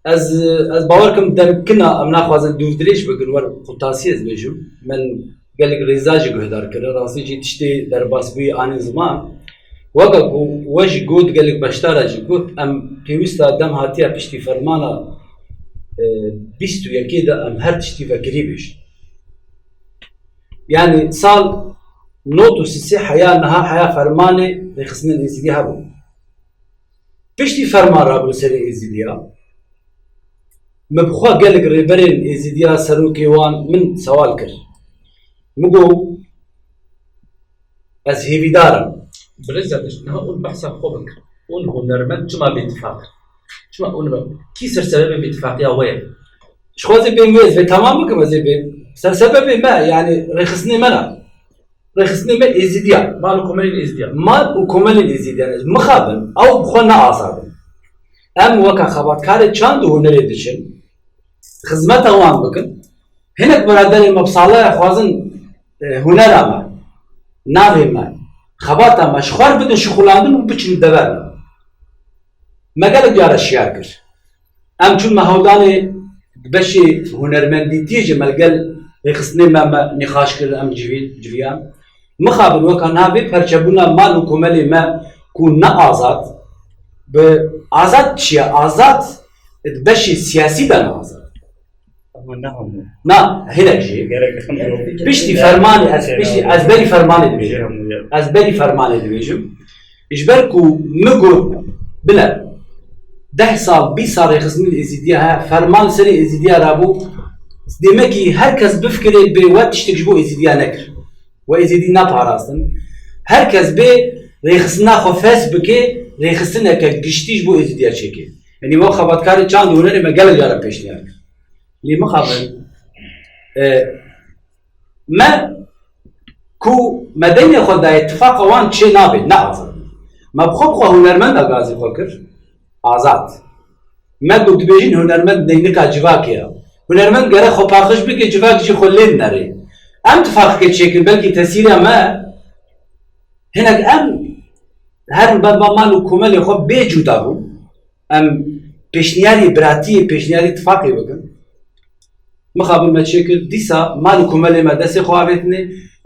از باوركم دمكنا ام ناخذ دوردريش بكن ور قطاسيز بيجم من قال لك ريزاج قهدار كده راسي جي تشتي درباس بي ان زمان وقا وجه قود قال لك باشتراجي قلت ام بيوستا دم هاتيا بشتي فرمانا بيستو يكيدا ام هر تشتي فكريبش يعني صال نوتو سيسي حياة نها حياة فرماني رخصنا الانسيدي هابو بشتي فرمان رابو سري ازيديا مبخوا قال لك ريبرين ازيديا سروكي وان من سوال كر مقو از هيفي دارم برزادش نها اون بحثا خوبك اون هنرمند چما باتفاق چما اون كي سر سبب باتفاقيا وين شخوزي بين ويز في تمام كما زي بين سر سبب ما يعني رخصني منا رخصني من ازيديا مالو كومل الازديا مال وكمل الازيديا مخابن او بخونا اعصابن ام وكا خبات كاري چند هنري دشن خدمت اوان بكن هناك برادر مبصاله خوازن هنر اما ناوي ما خباتا مشخور بدن شغلاندن و بچن دبر مقال جار الشيار كر ام چون مهوداني بشي هنرمندي تيجي ملقل رخصني ما نقاش كر ام جويان مخابن وكا ناوي پرچبونا مال و كمالي ما كون نا آزاد بآزاد چيا آزاد بشي سياسي دان آزاد نا هنا جي بشتي فرماني از بري فرماني دبيجم از بري فرماني دبيجم اجبركو مقو بلا 10 سال 20 سال يخصني الازيديا فرمان سري ازيديا رابو ديمكي هركز بفكر بوقت تشتكجبو ازيديا نكر وازيدي ناباراستن هركز بي ريخصنا خو فاس بكي ڕێخستنەکە گشتیش بۆ ئێزیدیا چێکێ یعنی وە خەباتکاری چاند هونەرێ مە گەلە گەلە پێشنیار لێ مخابن ما کو مدەینێ خۆدا اتفاقە وان چێ نابێت نەئازاد ما بخۆ بخوا هونەرمەند ئەگازی خۆ کرد ئازاد ما گوت دبێژین هونەرمەند نەینکا جیواکەیە هونەرمەند گەرە خۆ پاخش بکە جیواکیشی خۆ لێ نەرێ ئەم اتفاقەکە چێکرد بەلکی تەسیرە مە هەنێک ئەم هەر بەدبامان و کۆمەلێ خۆ بێجوودا بوو ئەم پێشنیاری براتی پێشنیاری اتفاقی بکەن مخابن ما چێکرد دیسا مال و کۆمەلێ مە دەستێ خۆ ئاوێتنێ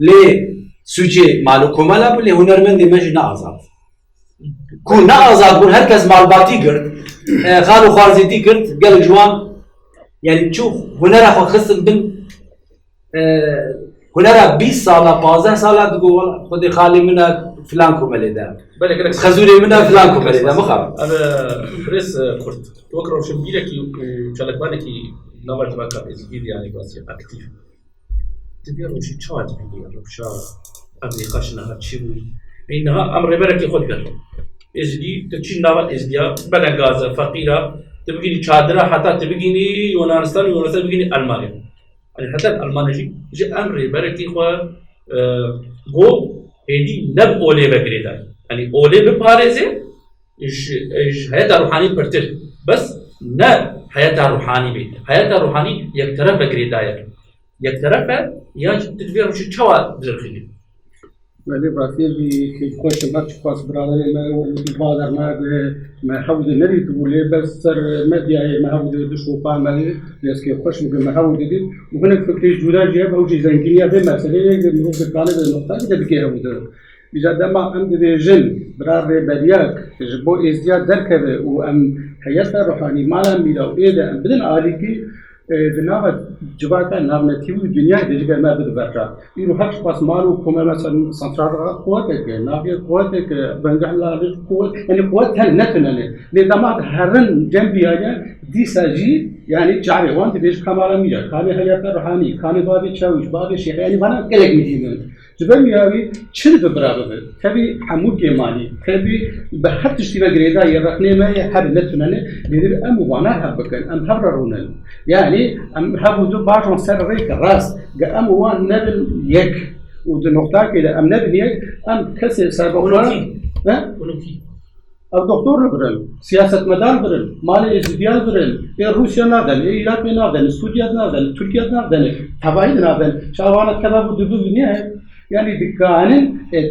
لێ سوجێ مال و کۆمەلا بوو لێ هونەرمەندی مەژی نەئازاد کو نەئازاد بوون هەر کەس ماڵباتی کرد خان و خوارزێتی کرد گەلک جوان یعنی چوو هونەرە خۆ خستن بن هونەرە 20 ساڵە 15 ساڵە دگۆ خودی خاڵی منە فلان کۆمەلێدا خەزوورێ منە فلان کۆمەلێدا مخابن فرێس کورد وەک ڕەوشنبیرێکی و چالاکبانێکی ناوەردەکە ئێزیدی یانی باسی ئاکتیڤ دەبێ ڕۆژی چاوات بگەین ڕۆژا ئەمریکاش نەها چی بووی اینها ئەم ڕێبەرێکی خۆت گەل ئێزیدی تچی ناوە ئێزدیا بەلەنگازە فەقیرە تبگینی چادرە حتا تبگینی یۆنانستان و یۆنانستان بگینی ئەلمانیا يعني حتى الألمانيجي جاء أمر بركي خوا جو هدي نب أولي بقريدا يعني أولي ببارزة إيش حياة روحاني برتر بس نا حياة روحاني بيت حياة روحاني يكترف بقريدا يكترف يا تدبير وش شوا بزرخيني ولی برای که خوش مات خواست برادر ما در ما حاول نريد ولی بس سر مدیای ما حاول دشو پام مالی لیس که خوش میگم ما حاول دید و هنگ فکری جدا جیب او چیز انگلیه به مسئله که میگه کانه به نقطه که دیگه حاول دید إذا ما عم بيجن برای بدیاک جبو ازدیاد درکه و ام حیات روحانی مالا میلا و ایده ام بدن عالی دناغ جواتا نامنتي والدنيا ديجا ما بدبرجا يرو حق باس مالو كما مثلا سنترال قوتك نافيه قوتك بنجحلا قوت يعني قوت هل نتنني لدما هرن جنبي اجا دي ساجي يعني جاري وانت بيش كمالا ميا كاني حياه روحاني كاني بابي تشاوش بابي شيخ يعني وانا كلك مدينه جبل ياوي شرب برابر تبي حمود جمالي تبي بحط اشتباه جريدا يرقني ما يحب نتنني بيدير ام وانا حبكن ام حررونن يعني ام حبودو باجون سر ريك راس ام وان نبل يك ودي نقطه كده ام نبل يك ام كسر سابقا ها او دكتور برن سياسه مدار برن مال ازديال برن روسيا نادن ايران نادن سوريا نادن تركيا نادن تبعيد نادن شاوانا كذا بدو دنيا يعني دكانن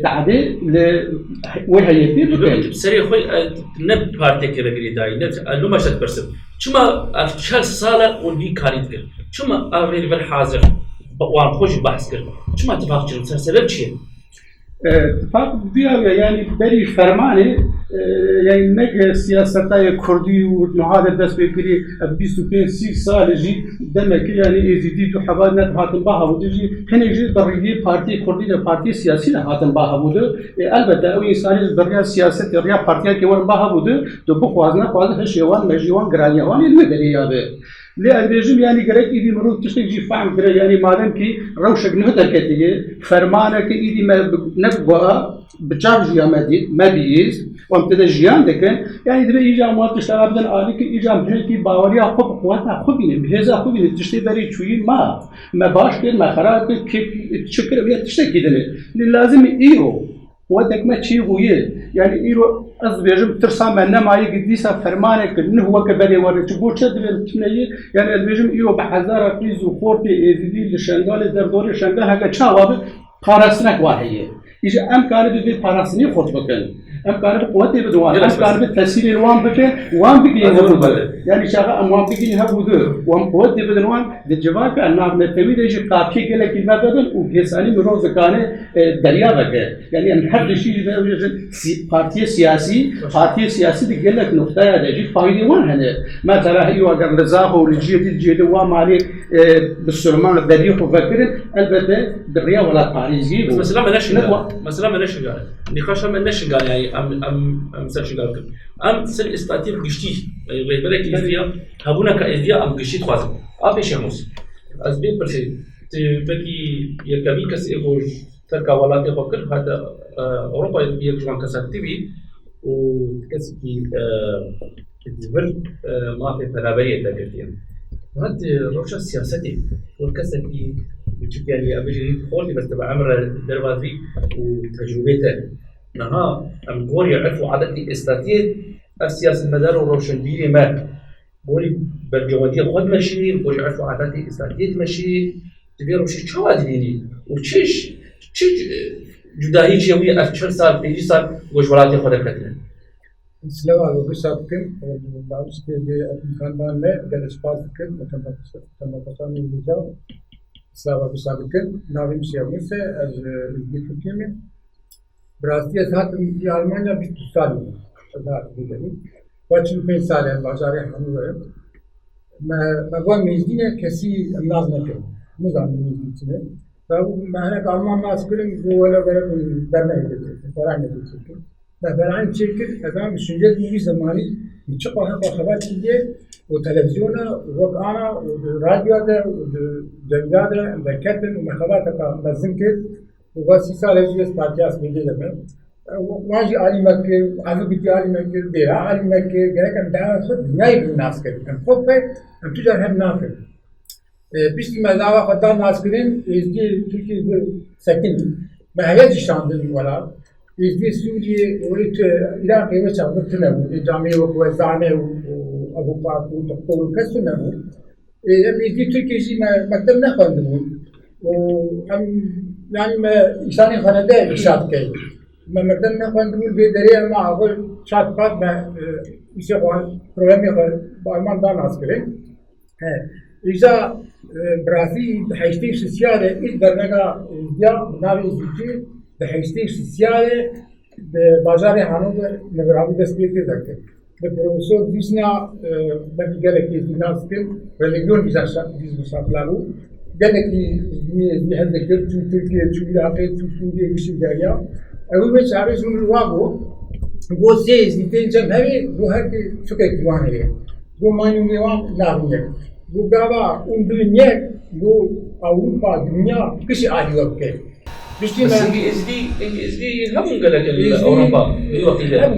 تعدي وهيتي بكل سريع خوي نب بارتك بقريداي نت لو ما شد برسم شما شال صاله ودي كاريت كر شما افري بالحاضر وان خوش بحث كر شما اتفاق سبب شيء اتفاق ديال يعني بري فرمانه يعني نك سياستاي كردي ونهاد الدس بكري 25 سال جي دمك يعني ازيدي تو حبانات هاتن باها ودجي هنا جي بري بارتي كردي ده بارتي سياسي هاتن باها بود البته او انساني بريا سياست ريا بارتي كون باها بود تو بخوازنا خواز هشيوان مجيوان غرانيوان المدريابه لأدريجم يعني قريت إيدي مرود تشتكي جي فاهم كده يعني مادام كي روشك نهتر كتيجي فرمانة كي إيدي ما نبغى بتشاف جيا ما بيز وامتدى جيان دكان يعني دبي يجي أموات تشتغل بدن عالي كي يجي أمهل كي باوريا خب قوتها خبينه بهذا خبينه تشتكي بري شوي ما باش كده ما خراب كده كي تشكر ويا تشتكي ده لازم إيرو ودك ما تشي ويا يعني إيرو از بيجم ترسام أنا ما يقديسا فرمانك إنه هو كبري ورد تقول شد بالتمنية يعني البيجم إيرو بحزارة بيز وخورتي إزدي لشنغال دردور شنغال هكا شاواب قارسنك واحية إذا أمكان بدي قارسني خط بكن أمكان بقوتي بدوان أمكان بالتسير الوان بكن وان بيجي هبود يعني شغال أموان بيجي هبود وان قوتي بدوان الجواب أن نتميد يجي قابي كلا كلمة بدل وجساني مروز كانه دريا بكه يعني أن حد شيء بارتي سياسي تقلك نقطة هذا يجي فايدة وان هذا ما ترى هي أجر لزاق والجيد وان مالك بالسلمان الدريا وفكرن البته دريا ولا باريزي مثلا ما نشجع نقاش ما نشجع يعني أم سرشجع كم أم سر استاتيف قشتي يعني بالك إزديا هبونا كإزديا أم قشتي خوازم أبيش يموس أزبين برسي تبكي يكمل كسي إخوج تركا ولاتي فكر هذا أوروبا يجوان كساتيبي وكسكي تدبر ما في فلابية تقريبا هاد روشة سياستي والكسكي بتشوف يعني أبجي خورتي بس تبع عمر دروازي وتجربته نها أم قول يعرفوا عادتي استاتيد السياسة المدار وروشن بيري ما قولي بالجوادية خود ماشي قولي يعرفوا عادتي استاتيد ماشي تبي روشي شو أدريني وتشيش جداهي شوية أشهر صار بيجي صار وش ولاتي خودك كتير سلام عليكم سابقين بعرفش كيف خاندان ما قال اسباس كن تم النظام سلام عليكم سابقين ناوي مشي أمسه از البيتوكيمي براسية ساعات في ألمانيا بيتوسال هذا بيجي واشين في سالة بازاري حنوره ما قام ميزدينه كسي الناس نكمل نظام ميزدينه فما هناك ألمان ناس كلهم ولا برنامج فرعنا بيتوكيمي برای چیکر ازم شنجت می‌بینی زمانی میشه با خبر چیزی و تلویزیون و آنا و رادیو ده و جریده ده دکتر و خبر تکا مزن کرد و باسی سال از پارتیاس میگه دم واجی عالی مکر آزو بیتی عالی مکر بیرا عالی مکر گره کن دام خود نیای بناس کرد کن خود به هم تجار هم ناکر بیشتر مزاوا خدا ناس کردن ایزدی ترکیه سکن به هیچ شاندن ولا İzmir Suriye ولت إيران كيف شغلت نبو إجامي وكوزانة وأبو بكر وتقول كسر نبو إزمير تركيا شيء ما مكتب نخوندمون وهم يعني ما إنسان خانده إشاد كي ما مكتب نخوندمون بدريا ما أقول شاد بعد ما يسوون برنامج بالمان دان أسكره إذا برازيل حيشتي سياسة إذ برنامج يا ناوي إزمير بحیثیت سیاسی بازار هانوور نگرانی دستگیر کرده. به پروسه دیسنا بگیره که دیسناس کن ولیون دیسنا پلانو گله که می‌هند کرد تو ترکیه چوبی داخل تو سوریه میشه دریا. اول به چهارش اون رو گوشه زیادی جمعی روحی شکل دیوانه. گو ماینو میوان نامیه. گو گاوا اون دنیا گو اروپا دنیا کسی آدیاب که. بس إزدي هم قال لك أوروبا في وقت ذا هم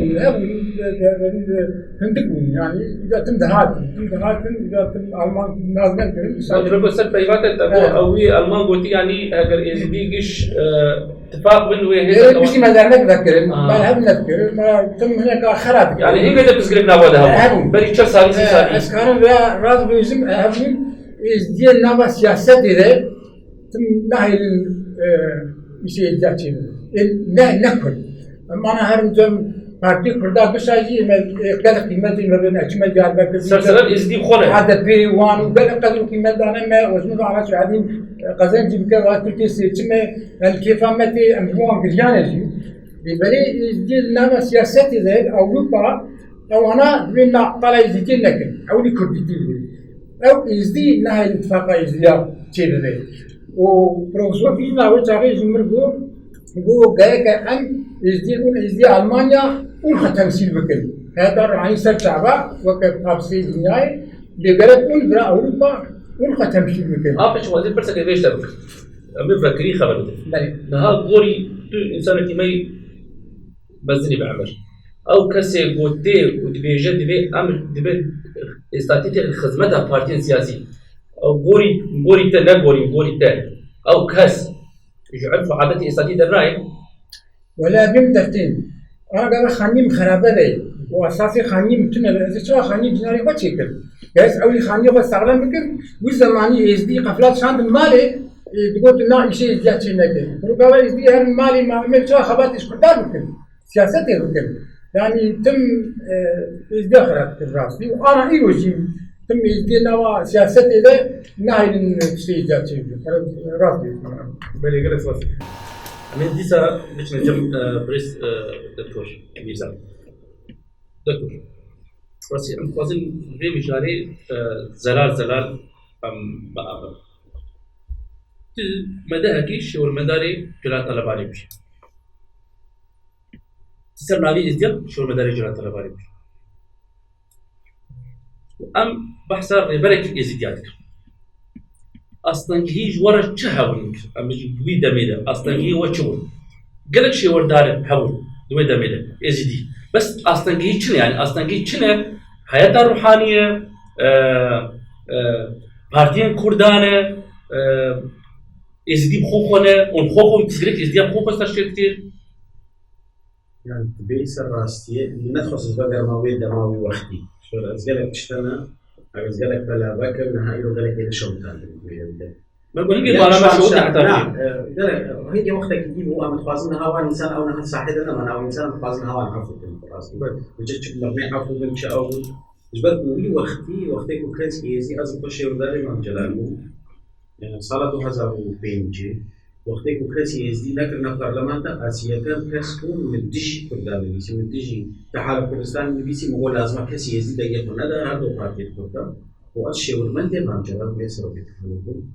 هندكون يعني إذا تندهات إذا تم ألمان نازل كريم صار بس البيبات أوي ألمان قلت يعني أجر إزدي قش اتفاق بين وين بس ما زالنا نذكر ما هم نذكر ما تم هناك خراب يعني هي كده بسكرنا وده بري شو صار أسكان راز بيزم هم إزدي النوع سياسة ده تم نهي میشه جاتیم نه نکن من هر جم پارتی کرده بسازی من قدر قیمتی مبین اجماع جاد بکردیم سرسران ازدی خونه عادت بی وان قدر قدر قیمت دانه ما وزن على شعبين قزان جيب كذا تركي سيتم الكفامتي امجموع قريانه ببري دي لنا سياسات ذا اوروبا او انا بينا طلع يزيدين لكن او لي كردتي او ازدي نهايه الاتفاق ازديا تشيل وبروفيسور فينا وتاريخ مرجو هو جاي كأن يزدي ألمانيا تمثيل بكل هذا رأي سرعة وكتابسي دنياي بجرب برا أوروبا تمثيل بكل. أبش وزير برسك إيش تبك؟ أمي فكري خبرته. نها غوري إنسان تيمي بزني بعمر أو كسي قوتي ودبيجت دبي أمر دبي استاتيتي الخدمة بارتي سياسي. أو غوري تنا غوري تنا أو كاس يعرفوا عادتي إستاتيد الرأي ولا بيمدرتين أنا قال خاني مخربة ده وأساسي خاني متنا إذا شو خاني جناري ما تشكل بس أولي خاني هو استغلال بكر وزماني إزدي قفلات شاند المالي تقول لنا شيء زيادة شيء نكين وقال إزدي هذا المالي ما عمل شو خبات إيش كتار بكر سياسته بكر يعني تم إزدي خراب الراسي وأنا إيوجي تم إزدي نوا سياسته ده نهاية الشيء زيادة شيء راسي بلي قلت واسي من ديسا باش نجم بريس دكتور ميزا دكتور واسي ام فاضل في مشاري زلال ام بابا مدى هكيش والمداري جلال طلباني بش تسر ناوي ازديا شو المداري جلال طلباني بش ام بحثر برك ازدياتك اصلا هي جوار تشهون ام دوي دميده اصلا هي وتشون قالك شي ور دار حول دوي دميده ازدي بس أستنجي شنو يعني أستنجي شنو حياة روحانية بارتين كردانة إزدي بخوخنا ونخوخهم تسكريت إزدي بخوخ استشير كتير يعني بيس الراستية نخصص بقى ماوي دماوي وقتي شو أزجلك تشتنا أزجلك بلا بكر نهاية وقلك إلى شو تاني ما بقول لك بارا ما شو تحت نعم هيك وقتك يجيب هو متخازن هوا إنسان أو نحن صاحبنا ما أو إنسان متخازن هوا نعرفه كم وجدت مبني عفو من شيء أو جبت مولي وقتك وكرس يزي أزم كل شيء وداري ما جلاله سال 2005 وقتی که کسی ازدی نکرد پارلمان تا آسیا کم کس کن مدیشی کردن میشه مدیشی تحالف کردستان میشه مقول لازم کسی ازدی دیگه کنه در هر دو پارتی کرده و از شورمند هم جواب میسر و بتفهمون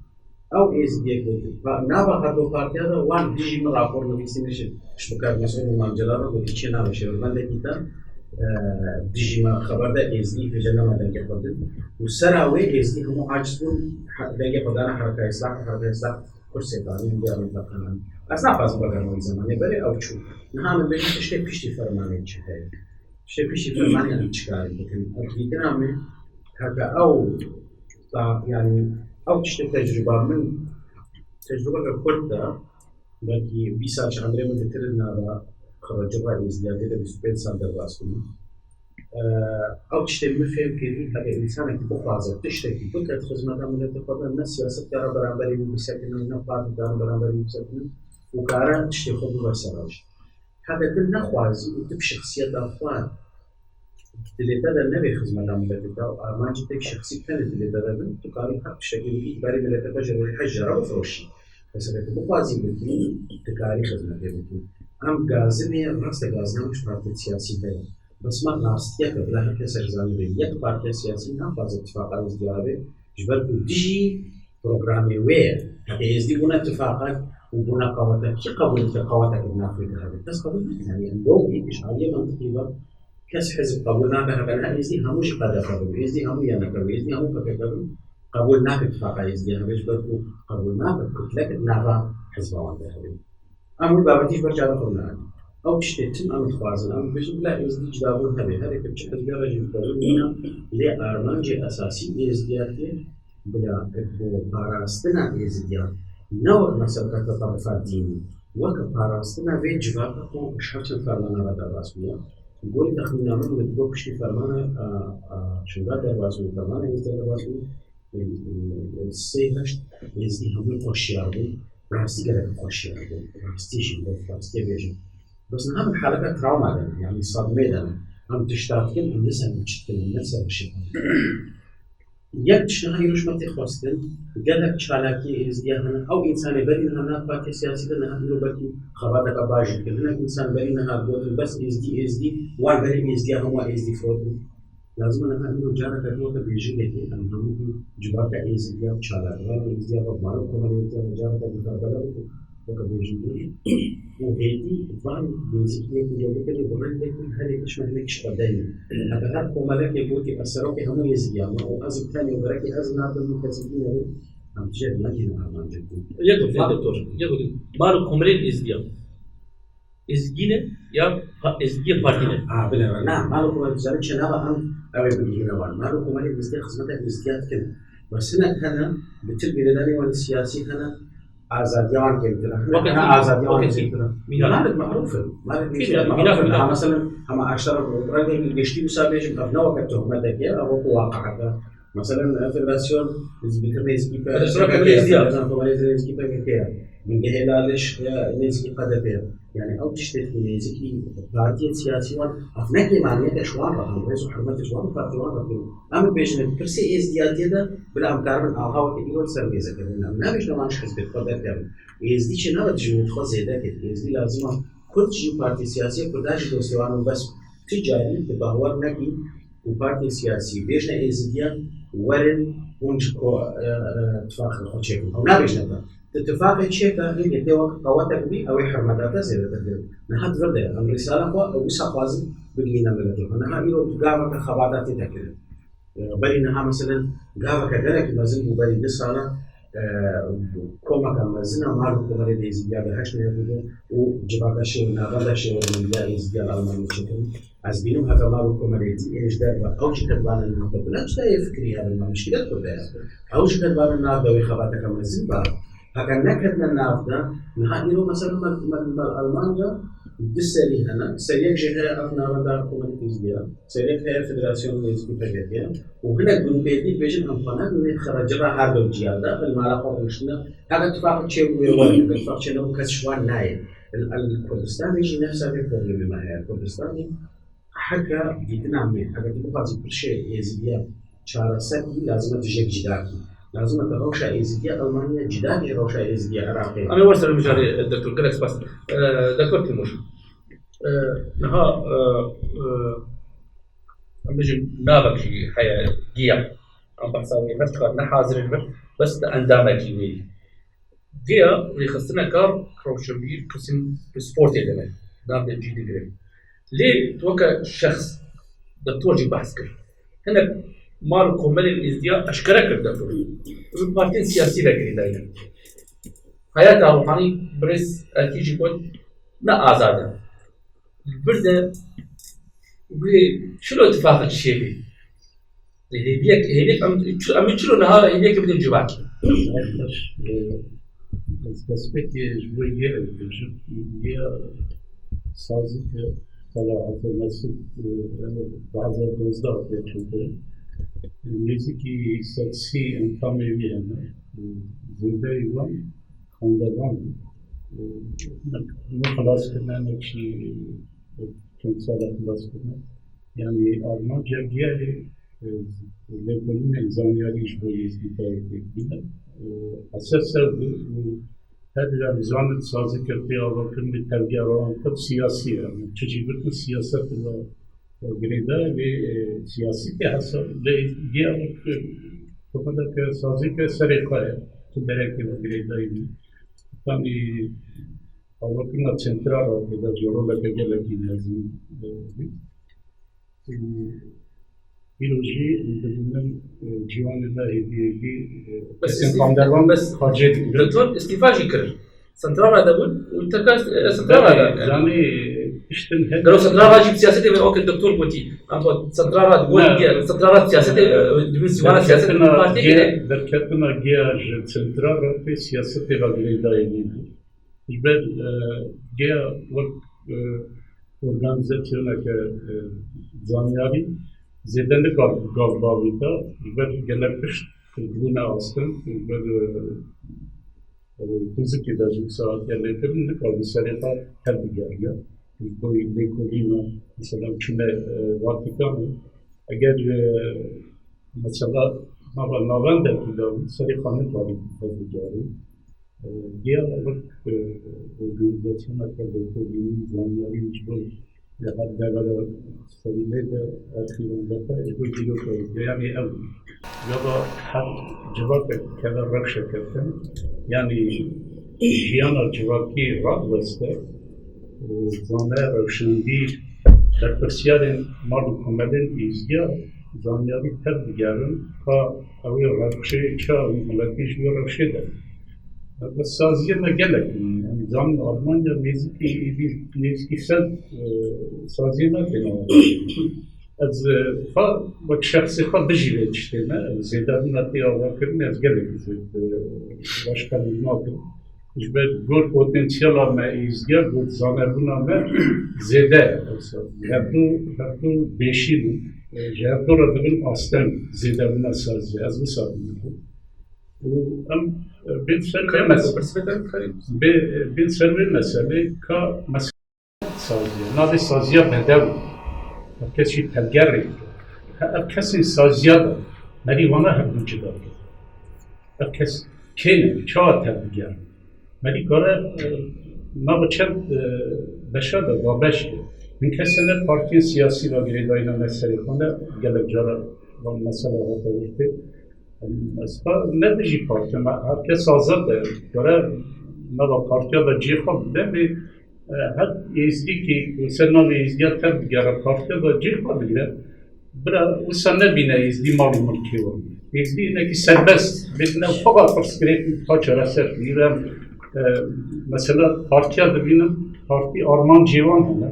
او ازدی کرد و نوا هر دو پارتی ها وان دیجی من راپور نمیشه میشه شبکه مسئول من جلار و دیگه نوا شورمند کیتا دیجی ما خبر ده ازدی في جنة ما دیگه کرده و سراوی ازدی هم عاجز کن دیگه کردن حرکت اصلاح كرسي قانون جامد بقنان أصلا فاز بقرن زمانه بري أو شو نحن بيجي تشتى بيشتي فرمانه تشتى تشتى بيشتي فرمانه نتشكال لكن أكيدنا من هذا أو يعني أو تشتى تجربة من تجربة كورتا بلكي بيساش عمري من ترنا خرج الرئيس زيادة بسبب ساندر راسكم أو تشتى مفهم كذي هذا إنسان كي بخازة تشتى كي بكرة خدمة من التفاضل الناس سياسة كارا برامبري مسكين النفاق كارا برامبري مسكين وكارا تشتى خدمة سراج هذا دل نخوازي وتب شخصية أفراد اللي تدا النبي خدمة من التفاضل ما جتك شخصية كانت اللي تدا من تقارن حق شكل في باري من التفاجر الحجر أو فروشي بس هذا بخوازي بكين تكاري خدمة بكين أم غازني راست غازنا مش بارتي سياسي بين بس ما راستيا قبلها كسر زانبي يك بارتي سياسي نفاذ اتفاقات ازديابي جبل ديجي بروغرامي وير هذه ازدي بنا اتفاقات وبنا قواتك كي قبول قواتك النافذة هذه بس قبول يعني عندهم إشعارية منطقية كاس حزب قبولنا بها بنا ازدي هموش قدر قبول ازدي هم يانا قبول ازدي هم قبول قبولنا اتفاقات ازدي هذه جبل قبولنا كتلك نافع حزب وانده هذه أمر بابتيش برجع لقولنا أو تشتتم أم تخوازن أم بيجي بلا إزدي جدابون هذه هذه كبش حزب رجيم قبولنا لأرمانج أساسي إزدياتي بلا إبو باراستنا إزديات نوع مثلا كتطرفات ديني وكباراستنا في جوابكم شرط فرمانا هذا رسميا يقول تخمينا من بتقول بشي فرمانا شو هذا رسمي فرمانا إزديات رسمي السيهش إزدي هم يقشيارون راستی که خوشی راستیش راستی بیشتر بس نهم الحلقة تراوما يعني صدمة ده هم تشتاقين هم لسه مشتكلين لسه بشيء يكش نهاي روش ما تخواستن جالك شالاكي إزدياهنا أو إنسان بدين هنا بارتي سياسي ده نهاي لو بدي خبرك أباجي كلنا إنسان بدين نهاي بقول بس إزدي وان بدين إزدياه هو إزدي فروتين لازم أنا هنقول جانا كذا بيجي لكي أنا هم جواب إزدياه شالاك وان إزدياه بمارو كمان إزدياه جانا كذا بلا وكبيجي وهذه وان بيزيكلي كل كده بقول لك هذه مش مهلكش قدامي هذا هر كمالك يقول لك أسرع في هم يزيا ما أزم ثاني وبركي أزم هذا المكذبين هم تجد ما هنا أمان جدا يقول دكتور يقول مارو كمالين إزديا إزدينه يا إزديا بارتينه بلا نعم مارو كمالين زارك شنابا هم أو يبغي هنا مارو كمالين إزديا خدمته إزديات كده بس هنا بتلقي لداني والسياسي هنا آزادیان که میتونه نه آزادیان که میتونه معروفه معروفه مثلا هم اشتر رده گشتی مسابقه قبل وقت تهمت که او واقعا مثلا فدراسيون بترميز كيف من جهلالش نزكي قدبه يعني او تشتت نزكي بارتي سياسي وان افنك معنيه شوان رقم رئيس حرمه شوان بارتي ام بيجن كرسي ازدياد ده بلا امكار من اهاو تقول سربيزه كده ما بيش لما مش حزب قدر كده ازدي شنو تجي تخزي ده كده ازدي لازم كل شيء بارتي سياسي كرداش دوسوان بس تجاري تباور نكي وبارتي سياسي بيش ازدياد ورن ونشكو اتفاق خوشيكم او لا بيش اتفاق الشيء ده اللي يدوا قواتك بي او حرمتها زي ده نحط فرده الرساله هو وسقازم بقينا بلده انا هايرو تقابك خبرات تذكر بل انها مثلا قابك ذلك لازم مبالي رساله کمک مزنا مارو کومری دیزیا به هشت نهبوده و جوابش و نقدش و میگه دیزیا آلمانی شکن از بینم هذا مارو کومری دیش در و اوج کدوان النهضة لا تشتهي فكري هذا ما مشكلة كلها اوج کدوان النهضة وخباتك مزن با هكذا نكدنا النهضة نحن مثلا من ألمانيا دسالي هنا سريع جهة أفنى ودار كومنت إزديا سريع هي فدراسيون نيزكي فجأة وهنا جنوبيتي بيجن أمفانا من خرج را هذا الجيادة بالمعرفة وشنا هذا اتفاق شيء ويوالي اتفاق شيء نو كسشوان نايم الكردستان يجي نفسه في بروبلم ما هي الكردستان حكى جدنا من حكى تبغى كل شيء يزيديا شارع سبي لازم تجي جداكي لازم تروشا إزديا ألمانيا جداكي روشا إزديا عراقي أنا ورث المجال الدكتور جالكس بس دكتور تيموش نها نجم نابك حياة جيا عم بحسابي نفتخر نحاضر البر بس أندامك جيني جيا اللي خصنا كار كروشبير قسم سبورتي لنا نام الجي دي جري ليه توقع شخص دكتور جي بحث كر هنا مال كومل الازدياء اشكرك الدكتور بارتين سياسي لكن دايما حياتها روحاني بريز تيجي كون لا آزاده البردة شنو اتفاق الشيء هيك أم يشلون هذا هيك بدهم جواك Aspecte joué sazı ki kala hatırlasın bazı dostlar geçiyordu. Müzik seksi entameli yani zinde yuvan kandavan bunu halas kırnan ekşi kimseler halas kırnan yani Almanca giyeri lekolün zaniyali iş boyası bir اساسا هذا نظام سازی کرده آورکن به ترجیح آن خود سیاسیه چجوری که سیاست و گریده و سیاسی که حساب لیه آورکن خود که سازی که سریقه تو درکی و گریده ایمی تامی آورکن سنترال آورکن در جورو لگه لگی نزدی بیروجی بدون جوان الله هدیهی بس کاندروان بس خارجی دكتور استيفاجي كر سنترال هذا بقول وانت سنترال هذا يعني اشتن قالوا سنترال هذا جيب سياسته اوكي الدكتور قلتي اما سنترال هذا بقول سنترال سياسته بالنسبه سياسه البارتي دركتنا جياج سنترال في سياسه الغريدايني يبقى جيا وقت organizasyona که زانیاری زیدنده گاو باویتا بر گلکش گونه آستن بر فیزیکی داشت ساعت یا لیکن نکرد سریعا هر دیگری کوی لیکولینا مثلا چونه واتیکان اگر مثلا نوانده کدام سریعا نکردی هر دیگری یا وقت organizasyona که لیکولی زانیاری میشه لحد ولا سبيلات أخير الدفاع يقول جيلو يعني أول يبقى حد جوابك كذا رخشة كذا يعني جيانا جوابكي راد وسته زانه روشندی در پرسیارن مارو کمدن ایزیا زانیاری تر دیگرن که اوی رخشه چه ملکیش بیا رخشه دارن بس سازیه نگلک yani zaman Almanya mezki sen سازیه نکنه از با شخصی خود بجیبه تشتیمه زیده نتی آقا کرنه از گلک زید باشکن ناکن iş ben gol potansiyel ama izgar gol zanebuna me zede hep beşi hep doğrudan aslen zede buna sazı az bu sazı am bir server mesele ka mesele sazı nabi sazıya bedev herkes telgerri herkes sazıya da merivana hep uçuda herkes kene çağ telgerri مری کاره نباید بشه و بشه من کسی نه پارتی سیاسی را گرید اینا مسئله خونه گلک جارا و مسئله ها داشته اصلا ندیجی پارتی ما هر کس آزاده کاره نه با پارتی ها با جی خواب نمی هر ایزدی که وسط نام ایزدی ها تر دیگره پارتی ها با جی خواب دیگره برای وسط نبینه ایزدی مال ملکی و ازدی نکی سربست بدنا فقط پرسکریت پاچرا سر میرم مثلا پارتیا دبینم پارتی آرمان جیوان هنه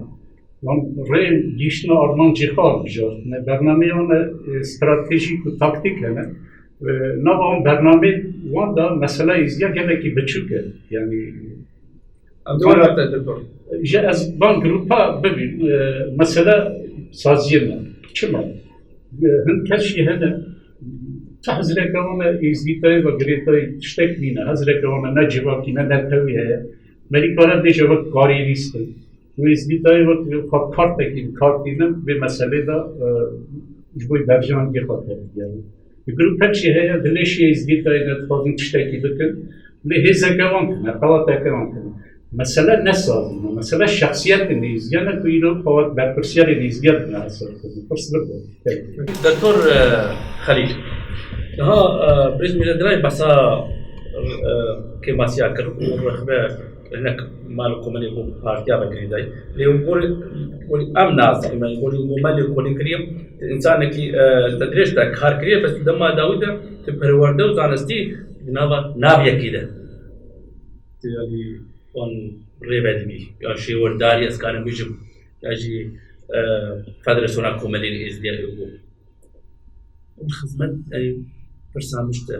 من ریم گیشنا آرمان جیخار بجار نه برنامه اون استراتژیک و تاکتیک هنه نه اون برنامه وان دا مثلا ازدیا گله کی بچوکه یعنی جا از بان گروپا ببین مثلا سازیه چما هن کشی هنه حضرت كونه إزديتاي وغريتاي تشتكينا حضرت كونه نجوا كنا نتويه مري كونه ديجوا كاري ليست وإزديتاي وقت كارتينا بمسألة دا جبوي برجان يخاطر يعني يقولوا بتشي هي دليش إزديتاي نتفاضل تشتكي بكن لهذا كمان كنا قوات كمان كنا مسألة نساز مسألة شخصيات الإزديانا كيلو قوات بركسيار الإزديان ناسا فرص برضه دكتور خليل ها بريز ميلادراي بس كماسيا كر ورخبة هناك مالكم اللي هو بارتيا بكري داي اللي هو يقول أمناز ما يقول مالي يقول كريم إنسان كي تدريش ده كار كريم بس لما داوده تبرورده وزانستي نابيا كده يعني on ريباد بي يعني شيء ورداري أسكان بيجم يجي فدرسونا كومالين إزديا يقول الخدمات أي برسامجته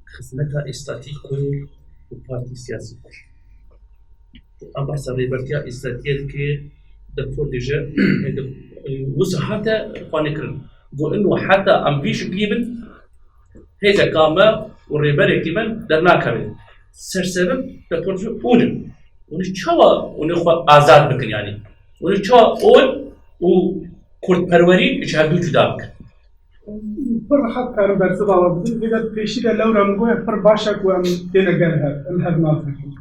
خدمتها استاتيكوي وبارتي سياسي أما سريبرتيا استاتيك كي دكتور ديجا وصل حتى فانكرن قو إنه حتى أم فيش بيبن هذا كاما وريبري كمان درنا كمان سرسبب دكتور جو أولم ونشوا ونخوا آزاد بكن يعني ونشوا أول وكرد پروری جهادو جدا بکن. پر حد کار برسه باور بدیم دیگر پیشی در لورا مگوی پر باشه که ام دینگر هست ام هد ناز بکن.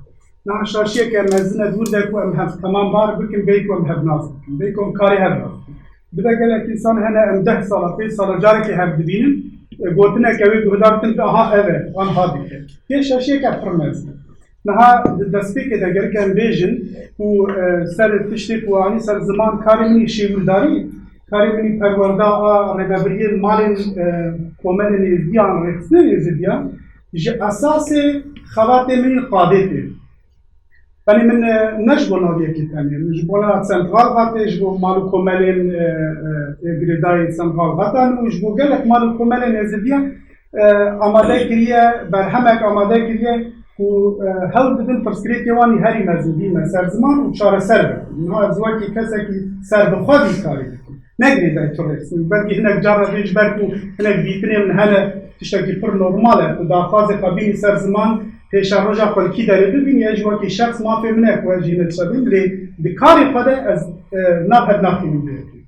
نه شاشیه که مزن دور ده که ام هد تمام بار بکن بیکو ام هد ناز بکن بیکو ام کاری هد ناز بکن. دیگر که انسان هنه ام 10 سال 5 سال جاری که هد بینیم گوتنه که وی گهدارتن به آها اوه آن ها دیگه. یه شاشیه که پر مزن. نها دستی که دیگر که ام بیجن و سر تشتی پوانی سر زمان کاری منی شیولداری کاری منی پرورده رگبریه مالین کومن نیزدیان رخصه نیزدیان جه اساس خوات منی قادته. یعنی من نجبو نادیه که تامین نجبونا سنترال غاته جبو مالو کومن گریدای سنترال غاته و جبو گلک مالو کومن نیزدیان آماده کریه برهمک آماده کریه و هل بدن پرسکریتی وانی هری مزیدی مسر زمان و چاره سر بکن. نه از وقتی کسی که سر بخوادی کاری بکن. نگری دای تروریست. بلکه هنگ جاره ریج برکو هنگ بیتنی من هنه تشتکی پر نرماله. و داخواز قبیلی سر زمان پیش روزا خالکی داره ببینی از وقتی شخص مافی منه که جینت شدیم لی بکاری خدا از نبهد نخیلی بیرکی.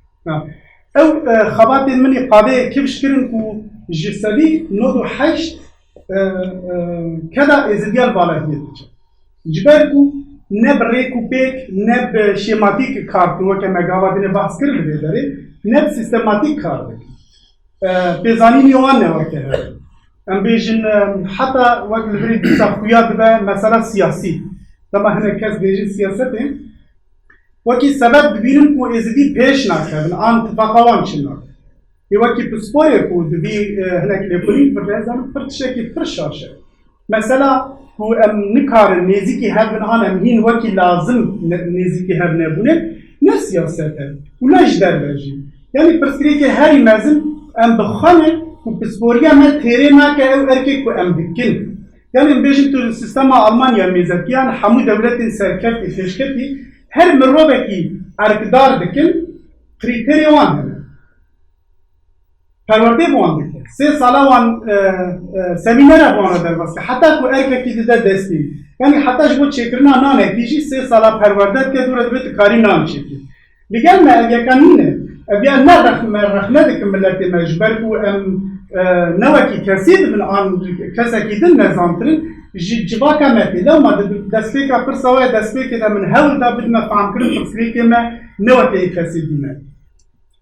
او خوات منی قاده کیفش کردن که جسدی 98 كذا إزديال بالغير جبركو نب ريكو بيك نب شيماتيك كارت وكما قاعد بنبحث كرنا بدري نب سيستماتيك كارت بيزاني نيوان وكذا أم بيجن حتى وقت البريد بسافيات به مسألة سياسي لما هنا كاس بيجن سياستين وكي سبب ببينم كو إزدي بيش ناكرن عن تفاقوان شنو يوكي بسبوير كود في هناك ليبولين فرزان فرتشكي فرشاشة مثلا هو نكار نيزيكي هبن أنا مهين وكي لازم نيزيكي هبن نبونه نسياسته ولا جدار بيجي يعني برسكريكي هاري مازن أم بخانة وبسبوريا ما تيري ما كأو أركي كو أم بكين يعني بيجي تو السيستم ألمانيا ميزاتي يعني حمو دولة سركتي فيشكتي هر مروبة كي أركدار بكين كريتيريا وان پرورده بوانده که 3 ساله وان سمینر بوانده در واسه حتی کو ارکه کی دیده دستی یعنی حتی جو چکرنا نانه کیجی 3 ساله پرورده که دوره دوت کاری نان شکی بگم ما اگه کنینه بیا نه رخنه دک ملت مجبر کو ام نوکی کسید من آن کسی که دن نظامترین جواکا متی لو ما دستی که پر سوای دستی که من هول دا بدنا فهم کرد پرسری که ما نوکی کسیدینه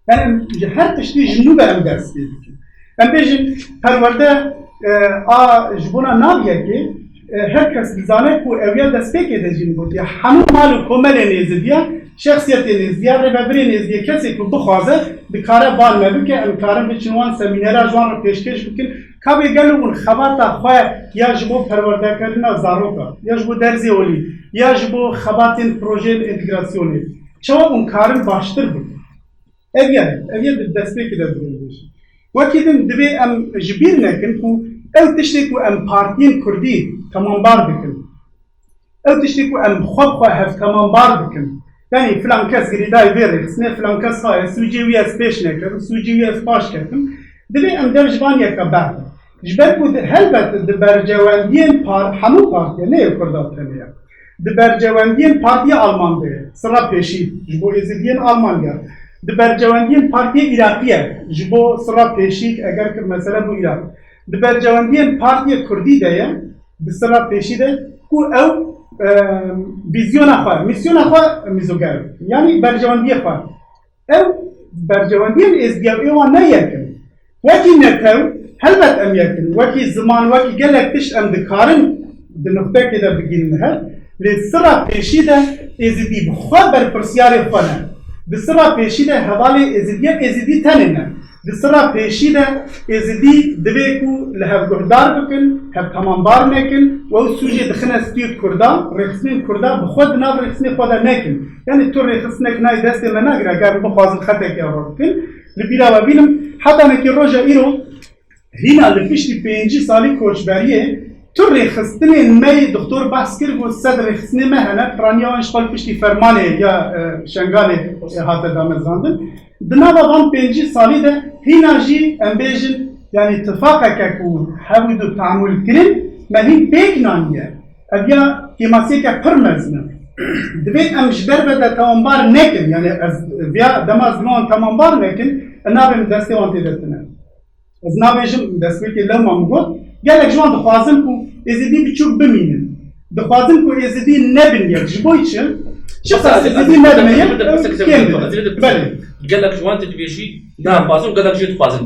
يعني هر تشتي جنوب ام درس كده ام بيجي پرورده جبونا نابيه كي هر کس بزانه کو اویا دست پی که دجین بود یا همون مالو کمل نیزدیا شخصیتین ازدیا رهبرین ازدیا کسی که بخوازه دکاره بال مبکه ام کارم بچنوان سمینارا جوان رو پیشکش بکن کابی گلو اون خباتا خواه یا جبو پرورده کردن زاروکا یا جبو درزی اولی یا جبو خباتین پروژه انتگراسیونی چه اون کارم باشتر بود اویه دسته که در بگیرش وکی دم دوی ام جبیر نکن که او تشتی که ام پارتین کردی تمام بار بکن او تشتی که ام خواه هف تمام بار بکن یعنی فلان کس گریدای بیره نه فلان کس های سوجی وی از پیش نکردم سوجی وی از پاش کردم دوی ام در جوان یکا بعد جبر بود هلبت دبر جواندین همو پارتیه نه کردات تنیه دبر جواندین پارتی آلمان ده سرا پیشی جبو ازدین آلمان گرد دبر جواندین پارتی عراقیه جبو سرا پیشی اگر که مثلا بو عراق دبر جواندین پارتی کردی ده بسرا پیشی ده کو او ویزیون خواه میسیون خواه میزوگر یعنی برجواندی خواه او برجواندی ازدیاب ایوان نیکن وکی نکو هلبت ام یکن وکی زمان وکی گلک تشت ام دکارن دنقطه که در بگیرن هر لسرا پیشی ده ازدی بخواه بر پرسیار خواه بسرا پیشی ده حوالی ازدی تنینه بسرا پیشی ده ازدی دوی کو لحف گهدار بکن هف تمام بار نکن و او سوژه دخنه ستیوت کردا رخصنین کردا بخود ناو رخصنی خدا نکن یعنی تو رخصنک نای دست من نگره اگر بخوازن خطه که آور بکن لبیرا و بینم حتی نکی روژا ایرو هینا لپشتی 5 سالی کوچبریه تو رخصنی می دکتر بحث کرد و صد رخصنی مهنه پرانیا انشقال پشتی فرمانه یا شنگانه حتی دامزاندن دنابا وان 5 سالی ده هینا جی امبیجن yani ittifaka ku havidu ta'amul kirin mehin pek naniye evya kemasiyeke pırmezne dve em jber bede tamambar nekin yani vya damaz non tamambar nekin nabem deste wan tedetine ez nabejim desteki lewmam got gelek jwan dixwazim ku ezidî biçûk bimînin dixwazim ku ezidî nebin yek ji bo için şixas ezidî nebin yek قالك جوان تبيجي لا بازم قالك جيت بازم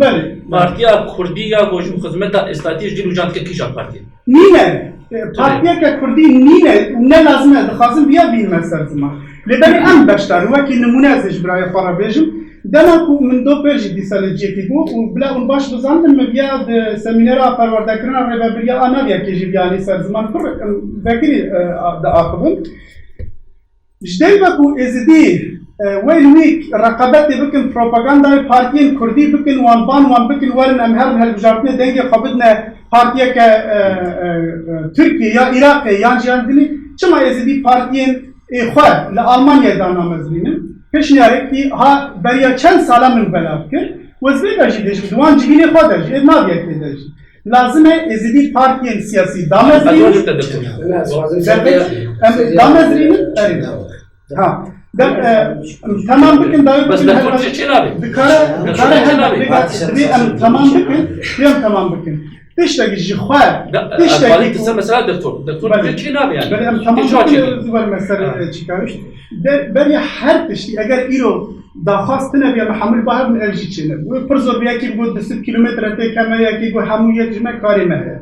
بارتيا كردية وجو خدمتها استراتيجي دي وجانت كيشا بارتيا نينا بارتيا كردي نينا ونا لازم خازم بيا بين مسار زمان لبني ام بشتر وكي نمونازج براي خرابيجم دنا كو من دو بيرجي دي سالجي كيبو وبلا اون باش بزاند من بيا سيمينارا پروردكرنا ربا بيا انا بيا كيجي بياني سر زمان فر فكري دا اخبن جدي بكو ازدي وين ويك رقابتي بكن بروباغندا بارتيين كردي بكن وان بكن ورن امهر هالبجارتنا دنجي قبضنا بارتيا ك تركيا يا عراق يا جاندني كما يزيدي بارتيين اخوان لالمانيا دانا مزرين پیش نارك كي ها بريا چند سالا من بلاكر وزبي باجي دج دوان جيني خودج ما بيك دج لازم يزيدي بارتيين سياسي دامزرين دامزرين ها tamam bakın daha بس دكتور تشينابي tamam bakın tamam bakın تشتاق الجخوات تشتاق تسمى مثلا دكتور تشينابي يعني tamam bakın var mesela çıkarmış bari her tişti eğer iro داخواستنا بیا محمل باهر من الجی چنه و پرزور بیا کی بود 10 کیلومتر ته کما یا کی گو همو یک جمع کاری مه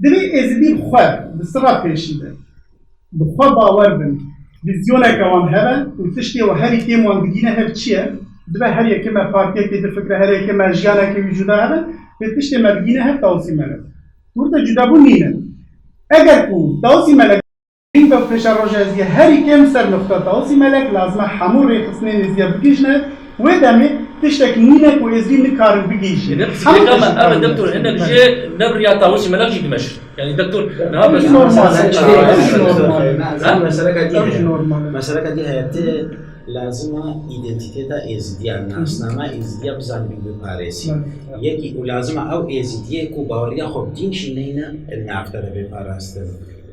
دلی ازدی خو بسرا پیشیده بخو باور بن ویزیونه کوان هبن و تشتی و هر کی مون بگینه هب چیه دبه هر یک ما فارکه کی د فکر هر یک ما جانا کی وجودا هبن و تشتی ما بگینه هب توصیه منه burada جدا بو نینه اگر کو توصیه منه این به فشار روزی هر کیم سر نقطه توصیه ملک لازم همون رخصنه نزیا بگیشنه و دمی تشتک نینه کو ازدی نکار بگیشه كما أبدا دكتور هناك جاء نبريا طاووسي ملاك جي دمشق يعني دكتور نهار بس مسألة دي هيئة لازم إيدنتيتة إزديا ناسنامة إزديا بزن بپارسی یکی ولازم أو إزديا كو باوريا خب دين شنينا النافذة بپاراستن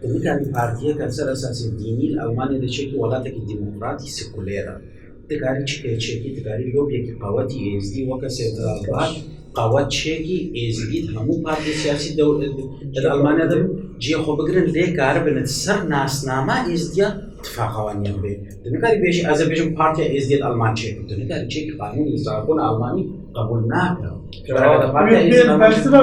دميكاني بارتيا كسر أساس ديني الألمانيا دشكل ولاتك ديمقراطي سيكوليرا تكاري تشكي تكاري لوبيا كي قواتي إزدي وكسر الألبات قوات شيكي إزديد همو بارتي سياسي الألمانيا ده جي خو بگرن ليه كار بنتسر ناسنامة إزديا اتفاقوانيا بي دميكاري بيش أزربيجان بارتيا إزديد ألمان شيكي دميكاري شيكي قانون إزراقون ألماني قبول ناكا برسلا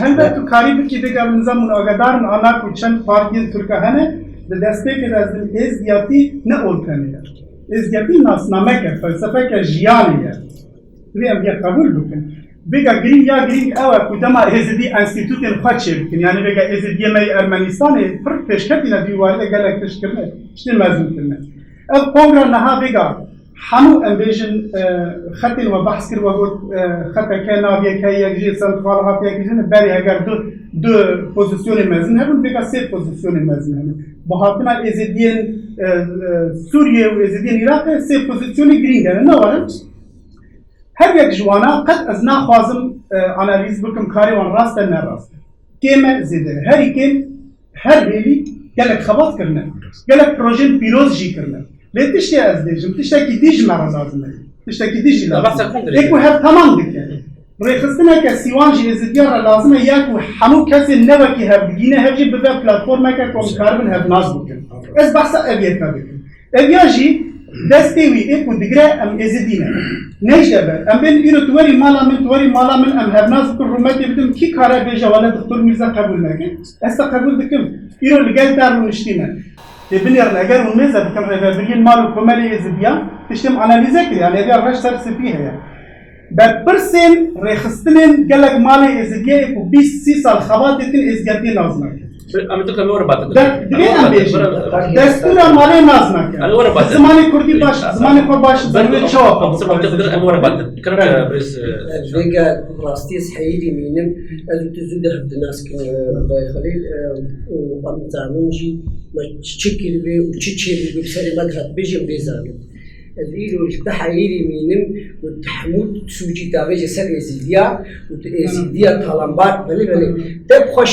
هل تو کاری بکی دیگر نظام آگادارن آنا کوچن پارتی ترکه هنه به دسته که از ازدیاتی نه اولکنه ازدیاتی ناسنامه که فلسفه که جیانیه ویم بیا قبول بکن بگا گرین یا گرین اوه کدام ازدی انستیتوت خواهد بکن یعنی بگا ازدی می ارمنستان پر پیشکتی ندیواره گلک تشکرنه چطور مزون کرنه اف کنگره نها بگا همو انبیژن خطین و بحث کرد و گفت خطه که نابیه که یک جی سنترال هاتی یک جی بری اگر دو پوزیسیون مزن هستن بگا سه پوزیسیون مزن هستن با هاتنا ازدیان سوریه و ازدیان عراق سه پوزیسیون گرین هستن نه ولی هر یک جوانا قد از نخوازم انالیز بکم کاری وان راست نه راست کیمه زیده هری کیم هر بیلی گلک خبات کرنه گلک پروژه پیروز جی کرنه ليش از ديجم تشتكي ديج مرة لازم تشتكي ديج لازم يكو هر تمام دكان ريخستنا كسيوانجي ازديار لازم ياكو حمو كسي نبكي هبجينا هبجي بذا بلاتفورما كوم كاربن هب ناس بكن اس بحث ابيات بكن ابياجي دستوي اكو دغرا ام ازدينا نجدبه ام بين ايرو توري مالا من ام هب ناس بكن روماتي بدم كي كارا بيجا ولا دكتور ميرزا قبول نكن اس قبول بكم ايرو لقال دار ونشتينا بنير اگر ونمزه بكم بيجين مالو كمالي ازديان تشتم اناليزه كده يعني اگر رش ترس فيها يعني ببرسن ريخستنين قالك مالي ازديان و 20 سال خواتين ازديان لازمك اما تقول ورا بعد دستور مالي لازمك زماني كردي باش زماني كو باش زماني شو تقدر ورا بعد كلام بس دقيقة راستيس حيدي مينم اللي تزود الناس كنا باي خليل وقام تعملجي ما تشكل بي وتشكل بي بسري مدهب بيجي بيزاني الإيرو التحييري مينم والتحمود سوجي تابيجي سر إزيديا وإزيديا طالنبات بلي تبقى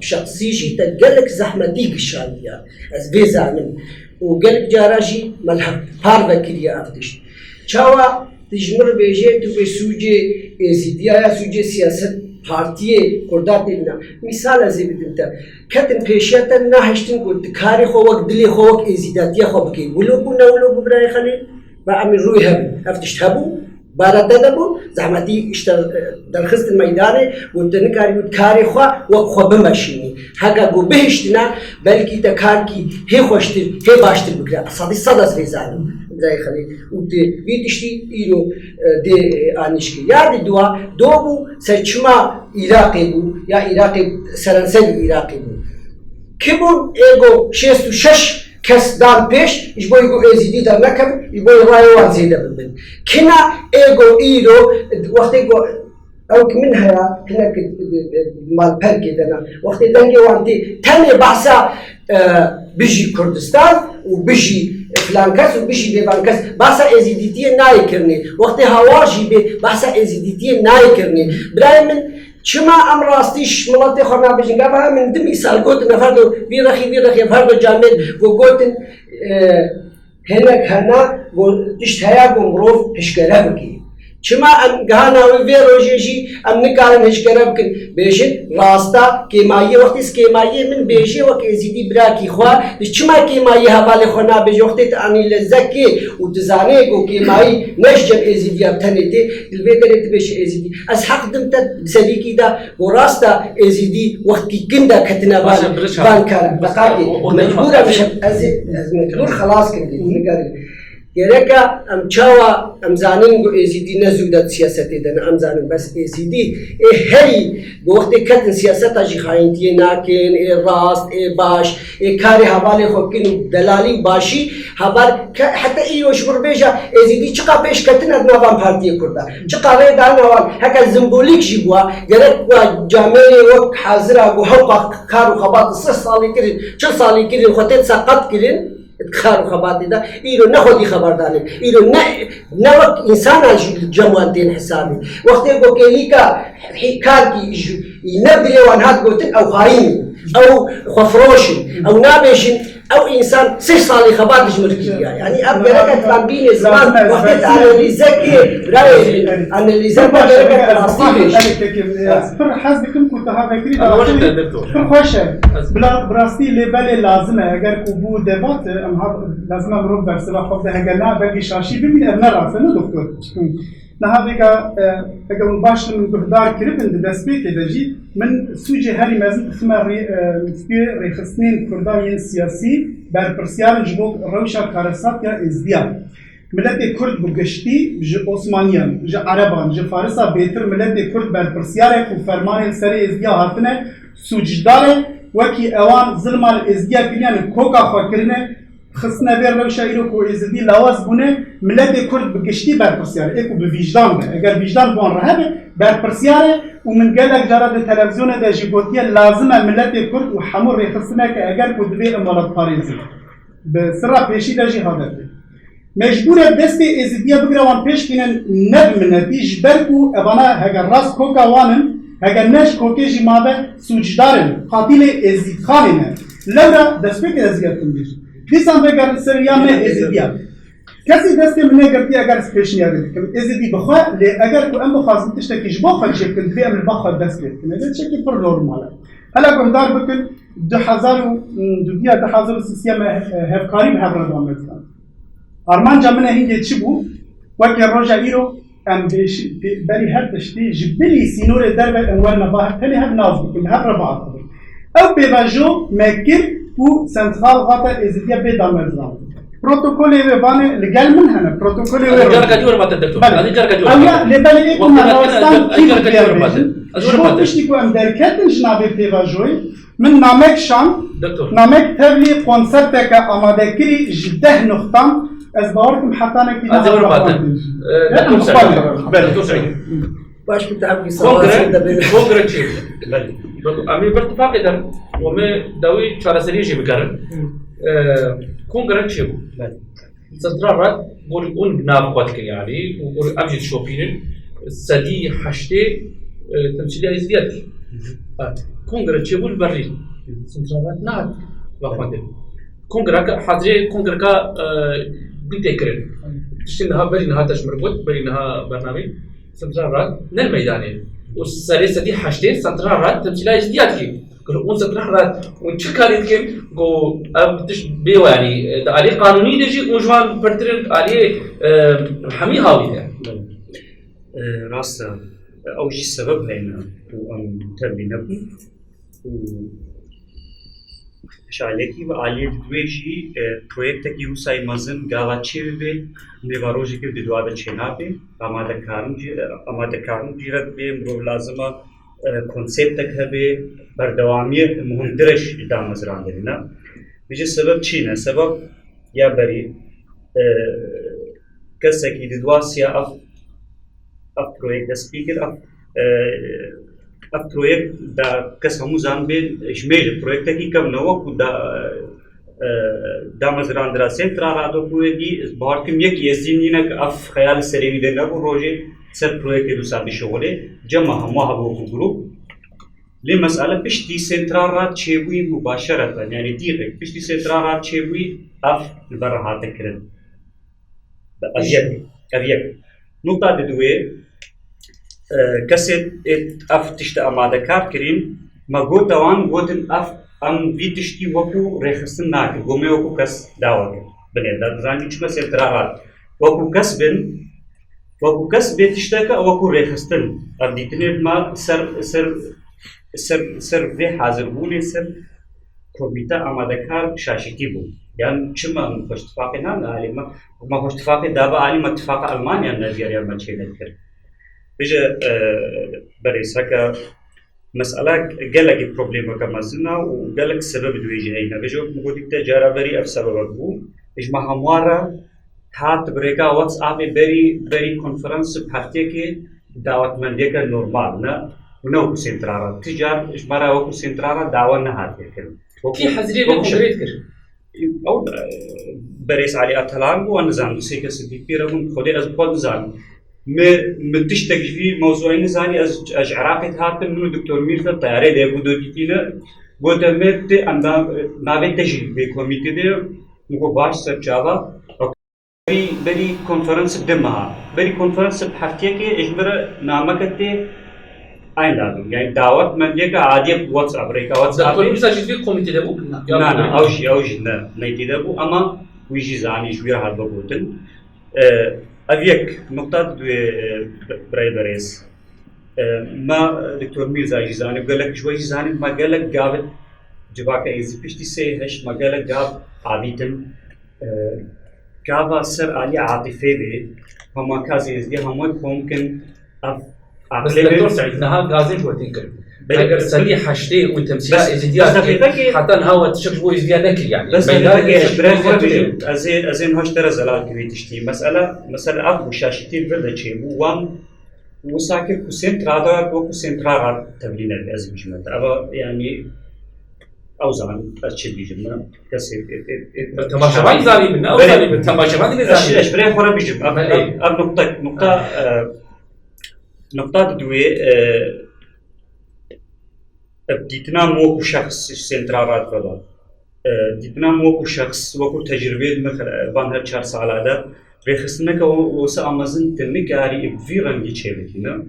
شخصي جي تقلك زحمتي قشانيا از بيزانم وقلك جاراجي ملحق هاربا كريا أفتش چاوا تجمر بيجي تو بسوجي إزيديا يا سوجي سياست partiye kurdat edina misal azı bidimte ketin peşiyeten nahiştin ku dikari xovak dili xovak ezidatiye xovki wulu bu ne wulu bu bray xali ve amir ruy hab aftişt habu barada da bu zahmeti işte درخست الميداني ودنكاري ودكاري خوا وخوا بمشيني حقا جو بهشتنا بلكي تكاركي هي خوشتر هي باشتر بكرا صدي صدس بيزاني زي خلي ودي بيتشتي إيرو دي آنشكي يا دي دوا دوبو سرچما عراقي بو يا عراقي سرنسل عراقي بو كيبون ايغو شيستو شش کس دان پیش ایجبوی گو ازیدی در نکم ایجبوی رایوان زیده ببین کنا ایگو ایرو وقتی گو او من هیا کنا مال پرکی دنا وقتی دنگی وانتی تنی بحثا بيجي كردستان وبيجي فلانكاس وبيجي بفلانكاس بحثا ازیدیتی نای کرنی وقتی هواجی به بحثا ازیدیتی نای کرنی برای من شما أمر راستيش ملاتي خرنا بيجنقابها من دمي سال قلت نفردو بيرخي فردو جامد وقلت هناك هنا تشتهيا قمروف هشكرا بكي شما أم جهانا وفيروجيجي أم نكارن هشكرا بكن بيجن راستا كيماية وقتس كيماية من بيجي وكيزيدي براكي خوا شما كيماية هبالي خرنا بيجي وقت أني لزكي وتزانيك وكيماية نشجب إزيدي أبتنيتي الفيدريت بيش إزيدي أسحق دمتا سليكي دا وراستا إزيدي وقت كندا كتنا بانكارا بقاقي مجبورة مش مجبور خلاص كندا نقاري گرکا ام چاوا ام زانیم گو ازیدی نزودت سیاستی دن ام زانیم بس ازیدی هی وقتی کتن سیاست اجی خاینتی ناکن راست باش کاری حوالی خوب کن دلالی باشی حوال حتی ایوش بربیجا ازیدی چقا پیش کتن ادنوان پارتی کرده چقا رای دانوان هکا زنبولیک جی بوا گرک و جامعه وقت حاضره گو حقا کارو خبات 3 سالی کرن 4 سالی کرن خودت سقط کرن خارو خباتي دا إيرو نخودي خبر داني إيرو نوك إنسان جموانتين حسابي وقت يقول كيليكا كاركي ينبري وانهات قلتن أو خايني أو خفروشي أو نابشين أو إنسان 6 سالي خبات جمركية يعني أبقى تنبيني زمان وقت أناليزاكي رأي أناليزاكي بقى تنصيبش حسبكم كنت هذا كريد خوشه براستي لبالي لازمه اگر كوبو دبات لازم نروح درس لا خود هگنا بگی شاشی ببین ابن راسه نه دکتر نهابيكا اگر باش من بهدار كريبن دسبيك دجي من سوجي هاري مازن اسمها ريخصنين كرداوين سياسي بر برسيار جبوك روشا كارسات يا ازديا ملت كرد بگشتي ج عثمانيان ج عربان ج فارسا بيتر ملت كرد بر برسيار وفرمان سري ازديا هاتنه سوجدار وكي اوان ظلم الازديا كليان كوكا فكرنه خصنا بير روشا إيروكو إزدي لواز بونه ملت كرد بگشتي بر برسيار إيكو بوجدان ده اگر وجدان بون رهبه بر برسيار ومن قالك جرى التلفزيون ده جيبوتيا لازم ملت كرد وحمر يخصنا كأجر كدبي أمارات باريزي بسرعة بيشي ده هذا مجبورة دستي إزديا بقرا وان بيش كنن نب نتيج بركو أبانا هجر راس كوكا وانن هجر ناش كوكيجي مابه سوجدارن قاتل إزدي خاننه لورا دسبك إزديا تنبيش دیسان بگر سریام ازدیا کسی دستی منه گرتی اگر سپیشنی آگه کم ازدی بخواه لی اگر کو ام بخوازم تشتکیش بخواه شکل دوی ام بخواه دست بید کنه ده شکل پر نورماله هلا گمدار بکن 2003 هفکاری به هفر دوام بزن آرمان جامنه هینگه چی بو وکی روژا ایرو ام بری هر تشتی جبلی سینور دربه انوال نباه تلی هف ناز بکن هف رباعت بکن او بیواجو مکر و سنترال غاتا ازديا بيدا مزران بروتوكولي وبانه لقال من هنا بروتوكولي جركا جور ما تدكتور هذه جركا جور اولا لبالي يكون راستان كيف بيربي شو بيشتكو ام دركتن جنابي بيواجوي من نامك شان نامك تبلي كونسبتك امادكري جده نقطه از باوركم حتى انا كده ازور باتن دكتور سعيد باش كنت عم بيصير كونغرس شيء امي باتفاق ده وما داوي شارسريجي بكرن كونغرس شيء صدرات بقول اون ناب قتك يعني وبقول امجد شوبين سدي حشتي تمثيليه ازدياد كونغرس شيء بقول برلين صدرات ناد واخواني كونغرس حاضري كونغرس بيتكرن تشتنها برينها تشمربوت برينها برنامج سنترالات نل ميداني والسلسلة دي حاجتين سنترالات تمثيلها ازدياد كي كل سنترالات ونشكل يمكن جو أبتش بيو يعني عليه قانوني يجي وجوان برترن عليه حمي هاوي يعني راس أو شيء سبب هنا وأن تبي نبي شالێکی بە عالیە دوێژی پرۆیەکتێکی وسای مەزن گاڵاچێ بێ نێڤڕۆژێکی دوا دەچێنا بێ ئامادەکارن گیرە بێ مرۆڤ لازمە کۆنسێپتێک هەبێ بەردەوامیە مهمترش دامەزران دێنە بێژە سەبەب چینە سەبەب یا بەری کەسێکی دواسی ئەف پرۆیەک دەست پێ کرد ئەف پرۆیەک کەس هەموو زان بێت ژمێژە پرۆیەکتێکی کەمنەوە و دامەزراندرا سێنترا ڕادۆکوێتی باوەڕکردم یەک ێزینینە کە ئەف خەیاڵی سەرێوی دەنەبوو ڕۆژێ سەر پرۆیەکی دووسادی شەوەڵێ جەمە هەموو هەبووەکو گروپ لێ مەسئلە پشتی سێنترا ڕاد چێبووی مباشەرەتەن یعنی دیقێک پشتی سێنترا ڕاد چێبووی ئەف بەڕەهاتەکردن ئەڤ یەک نوقتا دوێ کەسێک ئەف تشتە ئامادەکار کرین مەگۆتەوان گوتن ئەف ئەم وی تشتی وەکو ڕێخستن ناکرد گۆمێ وەکو کەس داوەکرد بنێ دەزانی چمە سێنتراڕات وەکو کەس بن وەکو کەس بێت تشتەکە وەکو ڕێخستن ئەف دیتنێت ما سەر vê حازربوونê سەر کۆمیتە ئامادەکار شاشتی بوو یان چمە خۆشتفاقی نامە عالیمە ما خۆشتفاقی دابە عالیمە اتفاقە ئەلمانیان نەژێریان چێنێت کرد بيجا بريس هكا مسألة قالك البروبليم كمازنا وقالك السبب دويجي هنا بيجا مقولك تجارة بري أف سبب أبو إجمع هموارا هات بريكا واتساب بري كونفرنس بحفتك دعوت من ديك نورمال نا ونوكو سنترارا تجار إجمارا وكو سنترارا دعوة نهات يكل كي حزري بكم بريد كر أو بريس علي أطلان ونزام سيكا سبيبيرا من خودي أزبط نزام متشتك في موضوع نزاني أج عراقي هاتن منو دكتور ميرفا طيارة ده بودو ديتينا بودا مت عندنا نابي تجري بكوميتي ده مكو باش سرچاوا بري كونفرنس بدمها بري كونفرنس بحفتيه كي اجبر نامكتي اين دادو يعني دعوت من ديك عادي واتساب ريكا واتساب دكتور ميرفا جدي كوميتي ده بو لا اوجي لا نيتي ده بو اما ويجي زاني شويه هاد بوتن أبيك نقطة براي بريس ما دكتور ميرزا جيزاني قال لك شوي جيزاني ما قال لك قابل جواك إيزي بيشتي سيهش ما قال لك قاب عبيتن قابا سر علي عاطفي به هما كازي إزدي هما ممكن بس دكتور سعيد نها غازين وقتين كلمة اگر سلي حشتي وتمثيل ازدياد حتى هو تشكل بو ازدياد لك يعني بس بريك ازين هاش ترى زلال كبي تشتي مسألة ابو شاشتي برد شيء وان وساكر كونسنترا وكونسنترا تمرين الازم جملة ابا يعني اوزان اشي بيجمنا كسي تماشى زالي من او زالي من تماشى زالي ايش بريك ورا بيجم اب نقطة دوي ديتنا موكو شخص سنترالات فلا ديتنا موكو شخص وكو تجربة مثلا بان هالشهر سالادة بخصنك وسا أمازن تنكاري بفيران جيتشيبتنا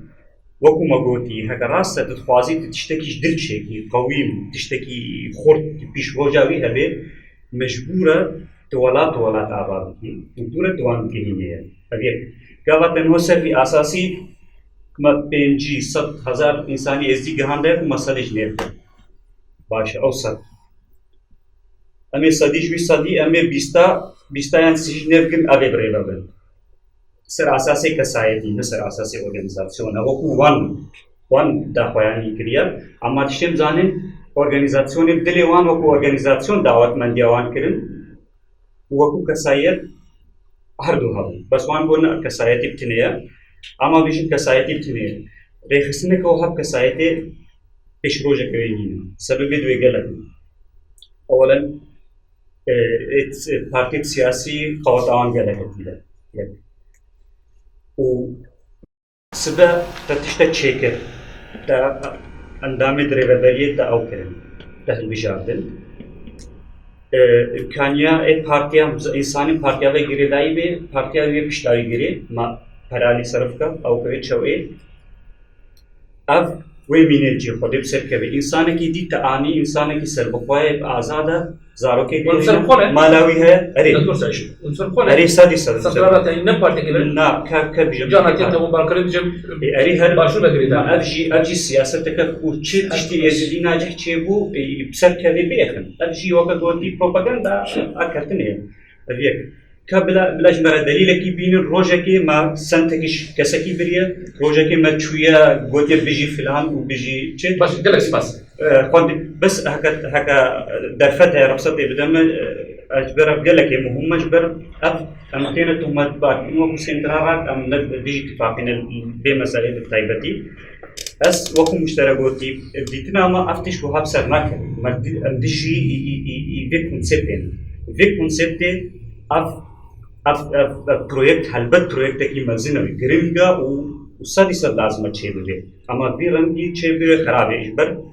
وكو مغوتي هكا راسة تتخوازي تشتكيش دلشيكي قويم تشتكي خورت بيش روجاوي هبه مجبورة تولات آبادكي مجبورة توان كهينية هبه قاوة تنهو سر أساسي ما 500,000 إنساني إزدي جهانده ومسألة نير باش أوسط أمي صديق وصدي أمي بيستا يعني سجنير كن أبي بريبابل سر أساسي كسايتي نسر أساسي أورجانيزاسيون أوكو وان داخواني كريا أما تشتم زانين أورجانيزاسيون بدلي وان وكو أورجانيزاسيون دعوت من ديوان كرن وكو كسايت هردو هذا بس وان بقولنا كسايتي بتنيا أما بيجي كسايتي بتنين ريخسنة كوهب كسايتي إيش روجة كوينين سبب دوي غلط أولاً بارتي سياسي قوتان غلط كده و سبب تتشتت شيكر تا أندام دريبالية تا أو كرن تا البجاردن كانيا بارتيا إنساني بارتيا وغيري دايبه بارتيا وغيري بشتاوي غيري ما پرالی صرف کا او کوي چوي اف وي مينجي خود بسر کوي انسان کی دي تعاني انسان کی سر بقوي آزاد زارو کے مالاوي ہے اري انصر خول اري سادي صدرات ان بارتيكل نا كاب بيجم جانا كنت مباركه بيجم اري هل باشو بغريدا اجي سياستك وتشي تشتي ازدي ناجح تشيبو بسر كوي بيخن اجي وقت ودي بروباغندا اكرتني ابيك بلاش مرة دليل كي بين الروجة كي ما سنتكش كسكي بريا روجة كي ما شوية قوتي بيجي فلان وبيجي شيء بس جالس بس هكا درفتها رخصتي بدم أجبر قال لك مهم أجبر أم كانت تهمت باك إنه سنترارات أم بيجي اتفاقنا بمسألة الطيبتي بس وكم مشتركوتي بديتنا ما أفتش وهاب سرناك ما أمدشي يبيك كونسبتين يبيك كونسبتين بروجكت هالبت بروجكت كي مزينة جريمجا وصدي صد لازم تشيبه أما في رنجي تشيبه خرابة إجبر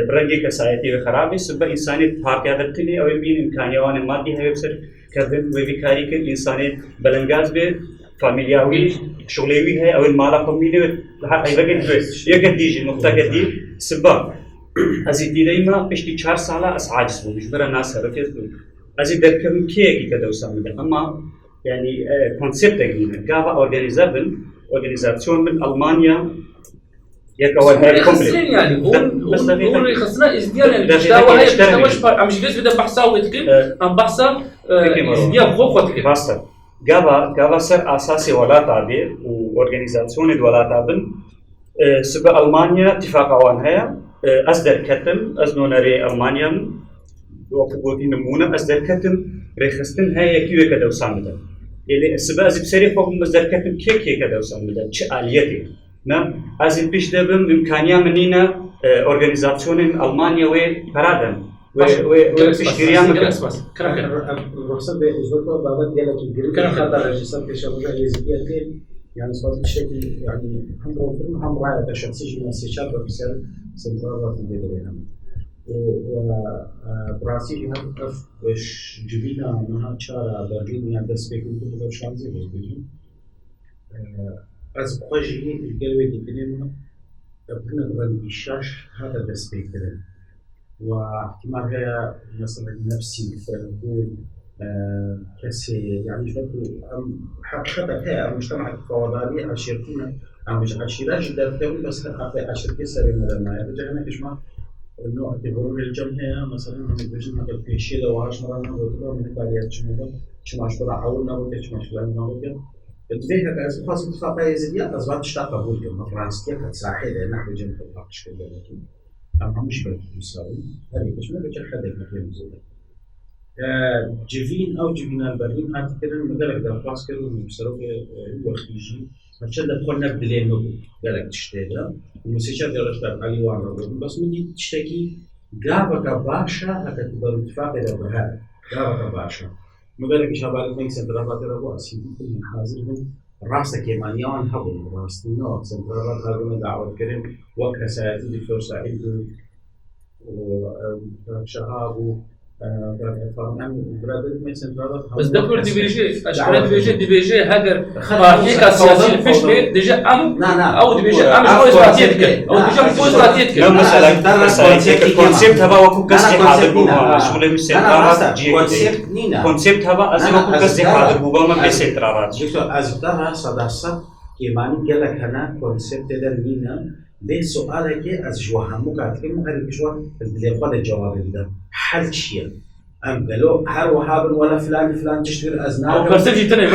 برنجي كسايتي خرابة سبب إنساني بارك هذا تني أو يبين إمكانيات مادي هاي بسر كذب وبيكاري كل إنساني بلنجاز به فاميلياوي شغلي هاي أو المالا قومينه هاي بقى يقديج النقطة قدي سبب أزيد دايما بشتي 4 سالة أسعاجز ومجبر الناس هرفيز أزيد دركم كي كده وسامده أما يعني كونسبت جديد جافا أورجانيزاسيون من ألمانيا يكون هاي كومبليت يعني هو خصنا ازدياد الدواء هاي مش عم جلس بده بحثها ويتكلم عم بحثها ازدياد فوق كده باسطة جافا سر أساسي ولا تابع وأورجانيزاسيون ولا تابع سبب ألمانيا اتفاق عن هاي أصدر كتم أزنونري ألمانيا وقبوتي نمونة أصدر كتم رخصتن هاي كيو كده وسامده اللي السبب بسري فوق مصدر كتم كي كده وسامده شو آليته نعم أزيد بيش دبم إمكانية منينا أورجانيزاسيون ألمانيا وبرادن وبيشتريان بس الرخصة بإجراء بعض ديالك الجريمة خاطر رجسات كشغل يزيد يعني صار بشكل يعني هم رأي شخصي من السيشات وبسال سنترالات البدرية وبراسي هذا وش جبينا مها شارع برلين يعني دسبيكون كده شانزي بس از بخواجي الجلوة دي بنيمة بنا الشاش هذا دسبيكون واحتمال هي مثلا نفسي فرنقول كسي يعني شو حقيقة هي المجتمع الفوضوي عشيرتنا عم بيجي عشيرة جدا تقول بس حقيقة عشيرة سري ما يرجع هنا كشما إنه اعتبروا الجمعية مثلا هم بيجون هذا في شيء لو عاش مرة نقول من الكاريات شو مشهور عاون نقول شو مشهور نقول الفكرة كأس خاصة تخاطر يزيدية أزواج تشتاق قبول كم فرنسية كتساعد نحن جنب الباقش كده لكن أما مش بالمساوي هذه مش ما بيجي حدا يمكن يزيد جيفين أو جيفين البرلين هذا كده مدرك ده خلاص كده بسبب هو خيجي عشان ده كنا بدلين نقول قالك تشتغل المستشار ده رشتغل عليه وانا بس من تشتكي جابك باشا هتقدر تفاعل بهذا جابك باشا مدرك شباب من سنترالات الربوع أسيدي كل حاضر من راسك يمانيان هبل راس النوع سنترالات هذول دعوة كريم وكسائر دكتور سعيد وشهاب بس دكتور دي بيجي اشكال دي بيجي هاجر خارجي كسياسي فيش ديجا ام او دي بيجي ام شو استراتيجيك او ديجا فوز استراتيجيك لا مثلا الكونسيبت هذا وكو قصدي حاضر بوها شغله مش سنترالات كونسيبت هذا ازي وكو قصدي حاضر بوها ما بسنترالات دكتور ازدها صداسة كيماني قال لك هنا كونسيبت ده نينا ده سؤالك از جوها مقاتل مغرب جوا اللي يقول الجواب ده حل شيء أم قالوا هل وهاب ولا فلان تشتري أزناد او برسنتي تاني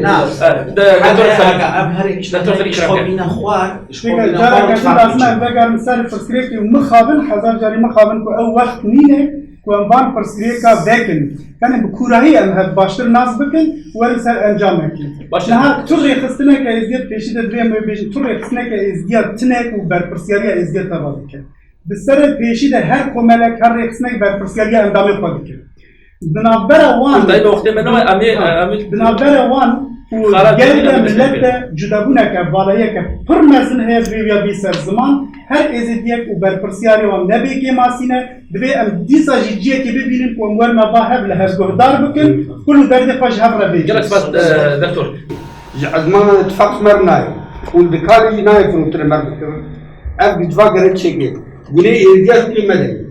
نعم أم هريك شخبينا خوار جارك أكيد أسمع بقى مثال فرسكريكي ومخابن حزار جاري مخابن كو أو وقت نينه كوانبان فرسكريكا بكن كان بكوراهي أم هاد باشتر ناس بكن ورسال أنجام بكن نها توري خستنا كإزدياد بيشيد دريم بيجي توري خستنا كإزدياد تنك وبربرسياريا إزدياد تبادك بسرد بيشيد هر كمالك هر خستنا بربرسياريا أندامي بادك بنابرا وان طيب وقت منو امي بنابرا وان وجلد ملت جدابونا كفالية كفرمزن هي بريويا بيسر زمان هر إزدياد وبربرسياريا ونبي كماسينه دبي ام ديسا جيجيه كي ببينن كونور ما باهب لها جهدار بكن كل درد فاش هفره بيجي جلس بس دكتور عندما اتفاق مرناي والدكاري ناي فروتر مركب اب اتفاق رتشيكي ولي يرجع في مدني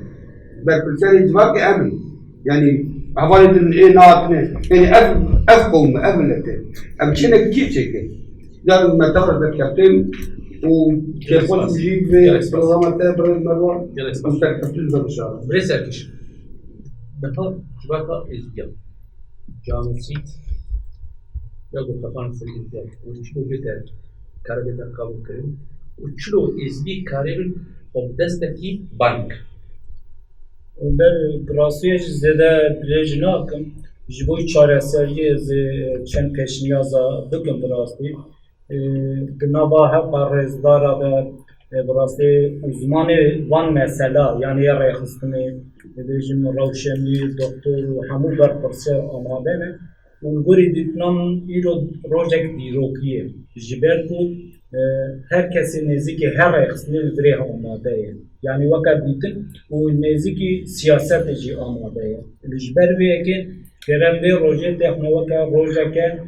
بالفعل اتفاق امن يعني حوالي الايه ناطنه يعني افقم ابلته امشينا كيف شيكي ده ما تاخذ بالكابتن وكيفون تجيب برنامج تبرد مروان مستقبل ان شاء الله بريسيرش بطل جواكا ازدياد جانوسيت يقول خطان في الازدياد وشلو بيتر كاربيتر قابل كريم وشلو ازدي كاريبن وبدستكي بانك براسیش زده برژناکم جبوی چاره سریع ز چند پیشنیازا بکن براستی گنابا هفت رزدارا به براستی uzman وان مثلا یعنی رخصتنی بیشتر روشنی دکتر همون بر پرسه آماده نه اونگوری دیدنم ایرو روزک دیروکیه جبرتو هر کسی نزدیک هر رخصتنی وری آماده yani vakat bitin o neziki siyaset amade ya. Lejber ve ki kerem ve roje teknolojik roje ke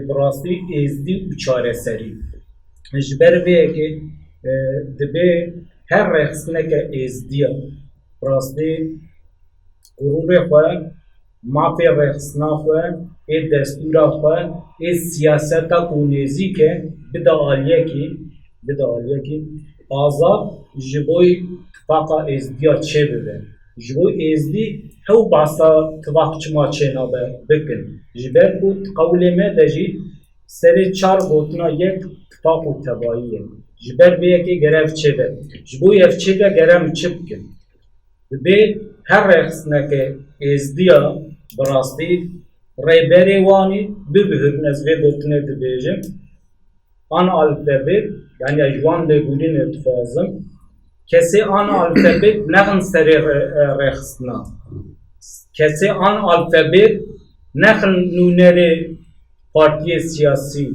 brasti ezdi uçare seri. Lejber ve ki debe her reksine ke ezdi brasti gurube fa mafi reksna fa destura fa siyaseta ku nezike bida aliye ki azad جبوی فقط ازدیا چه بده جبوی ازدی هو باسا توقع چما چه نابه بکن جبر بود قوله ما دجی سر چار بوتنا یک اتفاق و تباییه جبر بیه که گرف چه به جبوی اف چه به گرم چه بکن به هر رخصنه که ازدیا براستی ریبری وانی ببهرن از وی بوتنه دبیجم آن الفبet yani ajwan de gulin etfazım kesi an alfabet nağın seri rexsna kesi an alfabet nağın nuneri partiye siyasi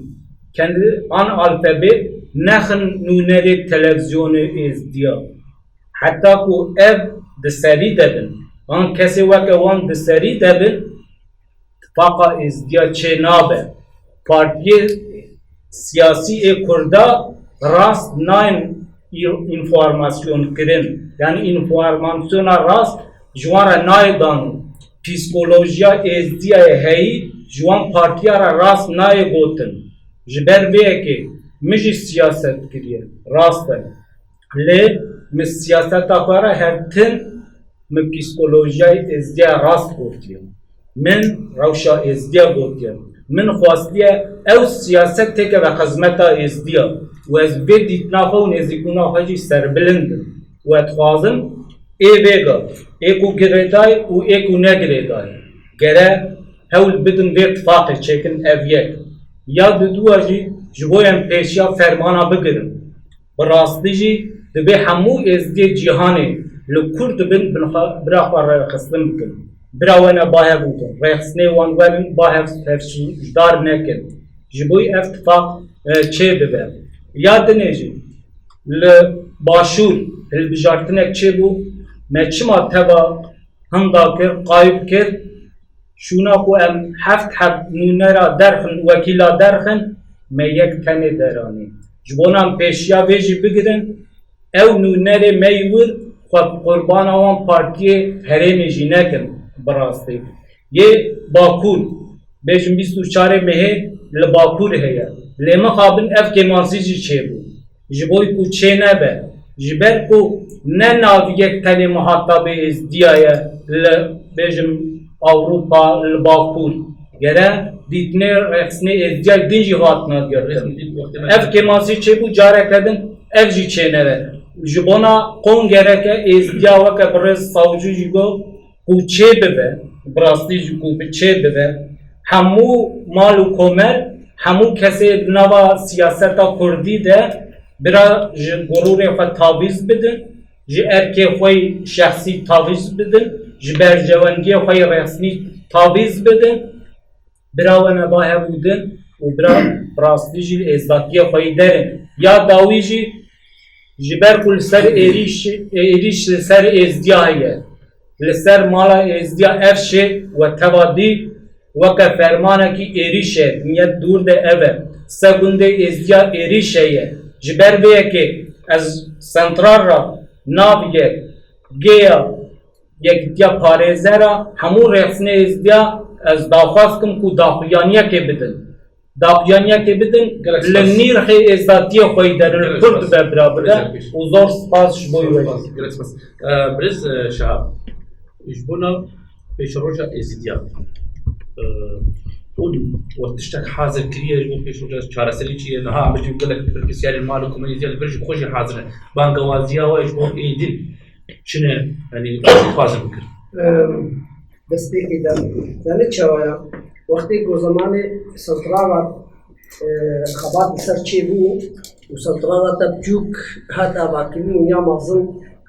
kendi an alfabet nağın nuneri televizyonu izdiya hatta ku ev de seri debin an kesi vaka wan de seri debin faqa izdiya çenabe partiye siyasi kurda rast nine informasyon kirin yani informasyona rast jwara naydan psikolojiya ezdiya hey jwan partiya rast naye gotin jiber veke mijî siyaset kiriye rast lê mi siyaseta para her tin mi psikolojiya ezdiya rast gotiye min rewşa ezdiya gotiye min xwastiye ew siyaset teke ve xizmeta ezdiya û ez vê dîtina xwe û nêzîkbûna xwe jî serbilind û ez dixwazim ê vêga ê ku girêdayê û ê ku negirêdayê gere hewl bidin vê tifaqê çêkin ev yek ya diduwa jî ji bo em pêşiya fermana bigirin bi rastî jî dibe hemû êzdiyê cîhanê li kur dibin bira xwe rêxistin bikin bira we ne bahev bûtin rêxistinê wan werin bahev hevşdar nekin ji bo ev tifaq çê bibe ya dinê jî li başûr hilbijartinek çêbû me çima teva hinda kir qayib kir şûna ku em heft nûnera derxin wekîla derxin me yek tenê deranî ji bo nan pêşiya vê jî bigirin ew nûnerê me wir xwe qurbana wan partiyê herêmê jî nekin bi rastî yê Bakur bêjin 24 mehê li Bakur heye lê mixabin ev kêmansî jî çêbû ji bo ku çê nebe ji ber ku ne naviyek tenê muhatabê êzdiya ye li bêjim Avrupa li Bakur gere dîtinê rêxistinê êzdiya din jî hatine girtin ev kêmansî çêbû careke din ev jî çêneve ji bona qon gereke êzdiya weke bi rêz savcî jî got ku çê bibe bi rastî jî ku bi çê bibe hemû mal û komer hemû kesê di nava siyaseta Kurdî de bira ji gurûrê xwe tavîz bidin ji erkê xwe şexsî tavîz bidin ji berjewendiyê xwe rêxistinî tavîz bidin bira we ne bahev bûdin û bira rastî jî êzdatiyê xwe derin ya dawî jî ji ber ku li ser êrîş li ser êzdiya heye li ser mala êzdiya ev şê we teva dî weke fermanekî êrîş e niyet dûr de ev e segundê êzdiya êrîş heye ji ber vê yekê ez sentral ra naviyê gêya yekîtiya parêzera hemû rêxistinê êzdiya ez daxwaz kim ku daxuyaniyekê bidin daxuyaniyekê bidin li nîrxê êzdatiyê xwe derin kur dibe birabire û zor spas ji bo wê Briz Şahap ji bo nav pêşroja êzidiya û tiştek hazir kiriye ji bo pêşroja çareserî çi ye niha em jî gelek pirkîsyarên mal û komê êzidiya li vir jî xwe jî hazir e bangewaziya we ji bo êdîn çine yanî dixwazin bikir destpêkê de zanî çawaya wextê ku zamanê sentrala xebat li ser çêbû û sentrala te biçûk hat avakirin û ya mezin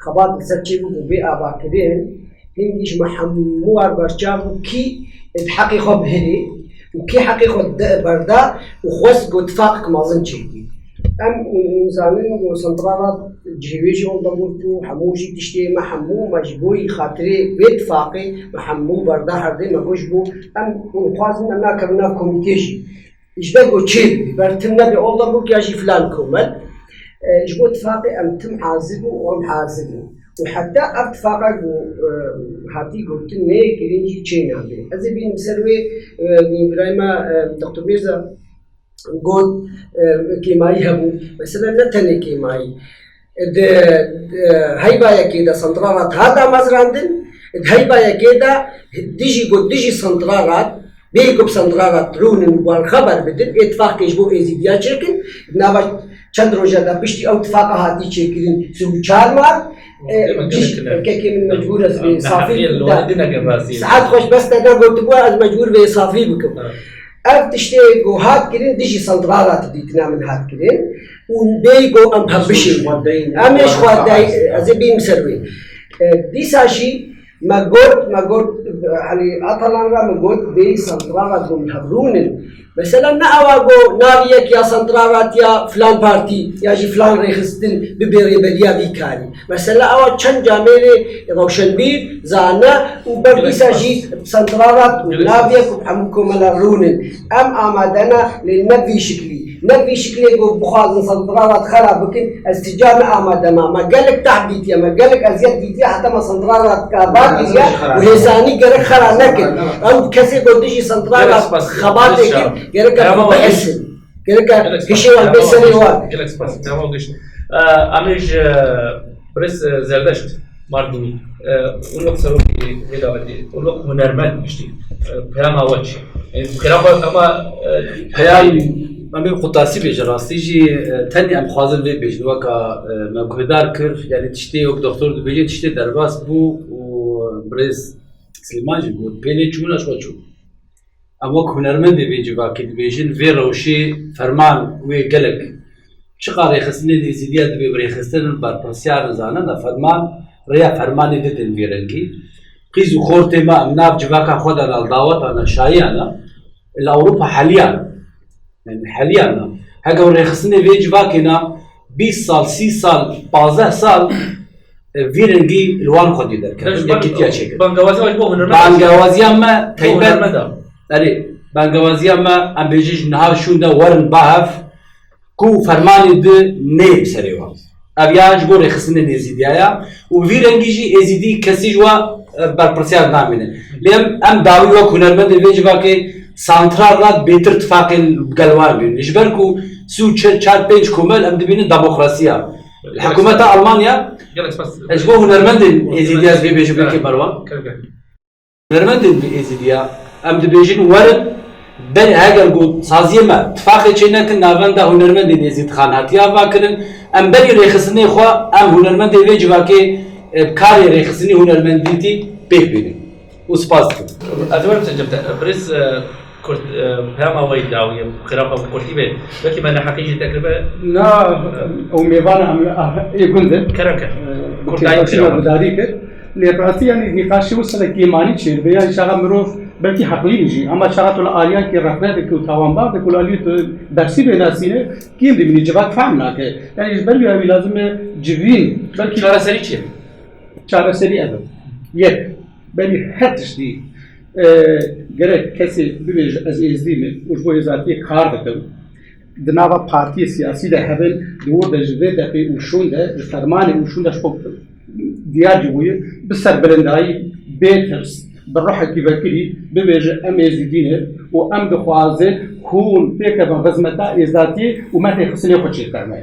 xebat li ser çêbû û bê avakirin hingî ji me hemû wer berçav bû kî di heqê xwe bihêlê û kî heqê xwe berda û xwest ku tifaqek mezin çêkî em zanin ku sentrala cihêwê jî onda bû hemû jî tiştê me hemû me ji bo xatirê vê tifaqê me hemû berda herdê me goş bû em dixwazin em nakevin nav komîtê jî ji ber ku çê bî ber tim nebe onda bû ya jî filan komel ji bo tifaqê em tim hazir bû û em hazir bûn û heta ev tifaqa ku hatî gotin neyê kirin jî çê nabe ez ê bînim ser wê birayê me Dr. Mirza got kêmayî hebû mesela ne tenê kêmayî di heybayekê de sentralat hat amezrandin di heybayekê de dijî sentralat bê ku sentralat rûnin wan xeber bidin êtifaqê ji bo êzîdiya çêkin nava çend roja de piştî ew tifaqa hatî çêkirin sî û çar mal erkekê min mecbûr ez vê safî saet xweş bes te de gotibû ez mecbûr vê safî bikim ev tiştê ku hat kirin dijî sentralat dîtina min hat kirin û bê ku em hembişîn em ê ji xwe ez ê bînim ser wê dîsa jî me got helî atalan re me got bê sentralat ku min hevrûnin mesela ne ewa ku naviyek ya sentralat ya filan partî ya jî filan rêxistin bibe rêberiya vî karî mesela ewa çend camêrê rewşenbîr zane û ber dîsa jî sentralat û naviyek û hemû komela rûnin em amade ne lê ne vî şiklî ne vî şiklê ku bixwazin sentralat xerab bikin ez tica me amade me me gelek tehdîtiye me gelek eziyet dîtiye heta me sentralat kaba kiriye û hêsanî gerek karar nekin. Ama kesi gördüğü santralar xabat ekin gerek bıhsin. Gerek kişi var, besleri var. Gelek spas. Tamam geçti. Amiş pres zerdeşt Mardini. Unluk saruki hilavati. Unluk hunermend işte. Peyam avaç. Peyam ama peyam من بیم خطاسی بیش راستی جی تنی ام خوازم بی بیش وکا مکودار کر یعنی تشتی یک دکتر دو بیجی تشتی درباس بو و برز سلیمان جی بود پیلی چونش و چون اما هنرمند بیجی واقعی بیجین وی روشی فرمان وی گلک چقدر خسنی دیزیدیت بی بری خستن بر پرسیار زانه نه فرمان ریا فرمانی دیدن ویرنگی قیزو خورتی ما امناب جواکا خود الدعوت انا شایعنا الاوروبا حاليا يعني حاليا هكا وريخصني فيج باكينا 20 سال 6 سال 15 سال فيرنجي الوان خدي در كده شكل بانغوازي واش بو هنرمند بانغوازي اما تايبر اري بانغوازي اما ام بيجيش نهار شوندا ورن باف كو فرماني د نيب سريوا ابياج بو ريخصني نزيديا وفيرنجي جي ازيدي كسيجوا برپرسيار نامينه لم ام داوي وك هنرمند فيج باكي سانترالات بهتر اتفاق القلوان بين جبركو سو تشار بينج كومل ام دبين ديمقراطيه الحكومه تاع المانيا اجبو هنرمند ازيدياز بي بيجي بكي مروان هنرمند ازيديا ام دبيجين ورد بل هاجر قول سازيما اتفاق تشينا كنا فاندا هنرمند ازيد خان هاتيا فاكرن ام بلي ريخصني خو ام هنرمند بيجي باكي بكاري ريخصني هنرمنديتي بيك بيني وسباز ادوار تجبت بريس كرت فهم اوي داويه خرافه كرتي به لكن ما حقيقي تقريبا نا وميفانا يقول كركه كرتاي شنو بداريك لبراسي يعني نقاش وصل كيماني تشير بيا شغل مروف بلكي حقلي يجي اما شغلات الاليا كي رفض كو توان بعد كل اليت درسي بناسينه كيم دي جواب فهمنا يعني بلكي لازم جوين بلكي شارع سري تشي شارع سري ابد يك بلي حتش دي gerek kesi bir az izleyimi uçbu izatiye kar dedim. Dnava partiye siyasi de hemen doğru derece de uşun da fermanı uşun da çok diğer gibi bir serberendayı beter بالروح كيفكري ببيج ام يزيدين وام دخوازه كون فيك بغزمتا ذاتي وما تخصني خوشي كرمه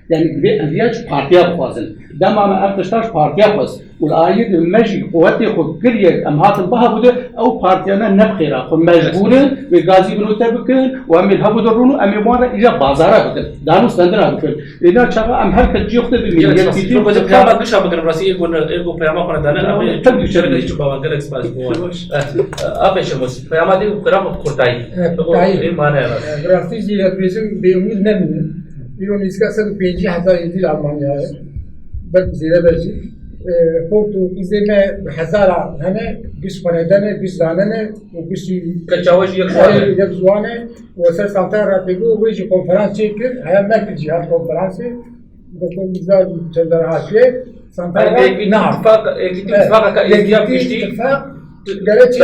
يعني بيج بارتيا بخوازن دام ما ارتشتاش بارتيا بس والايد المجي قوتي خو كليه ام هات البها بده او بارتيانا نبخيرا خو مجبوره وغازي بنو تبكن وام الهبو درونو ام مورا اجا بازارا بده دانو سندرا بكن اذا شغا ام هلك جيخت بالمية تيجي بده بيامات مش ابغى راسي يقول يقول بيامات كنا دانا ام تبي شركه يجي بابا قالك سباس ابي شمس بيامات يقول قرام كورتاي ايه معنى راسي جي بيزم بيمول نمن يوم يسكسر بيجي حتى يجي المانيا بس زياده بيجي فوتو إزمة هزارة هنا بس فندانة بس دانة وبس كجواز يكزوانة وسر سانتار راتبو ويجي كونفرنس شكل هيا مركز جهات كونفرنس بكون مزاج جندر هاشية سانتار نعم اتفاق كإزدياب يشتي اتفاق قالت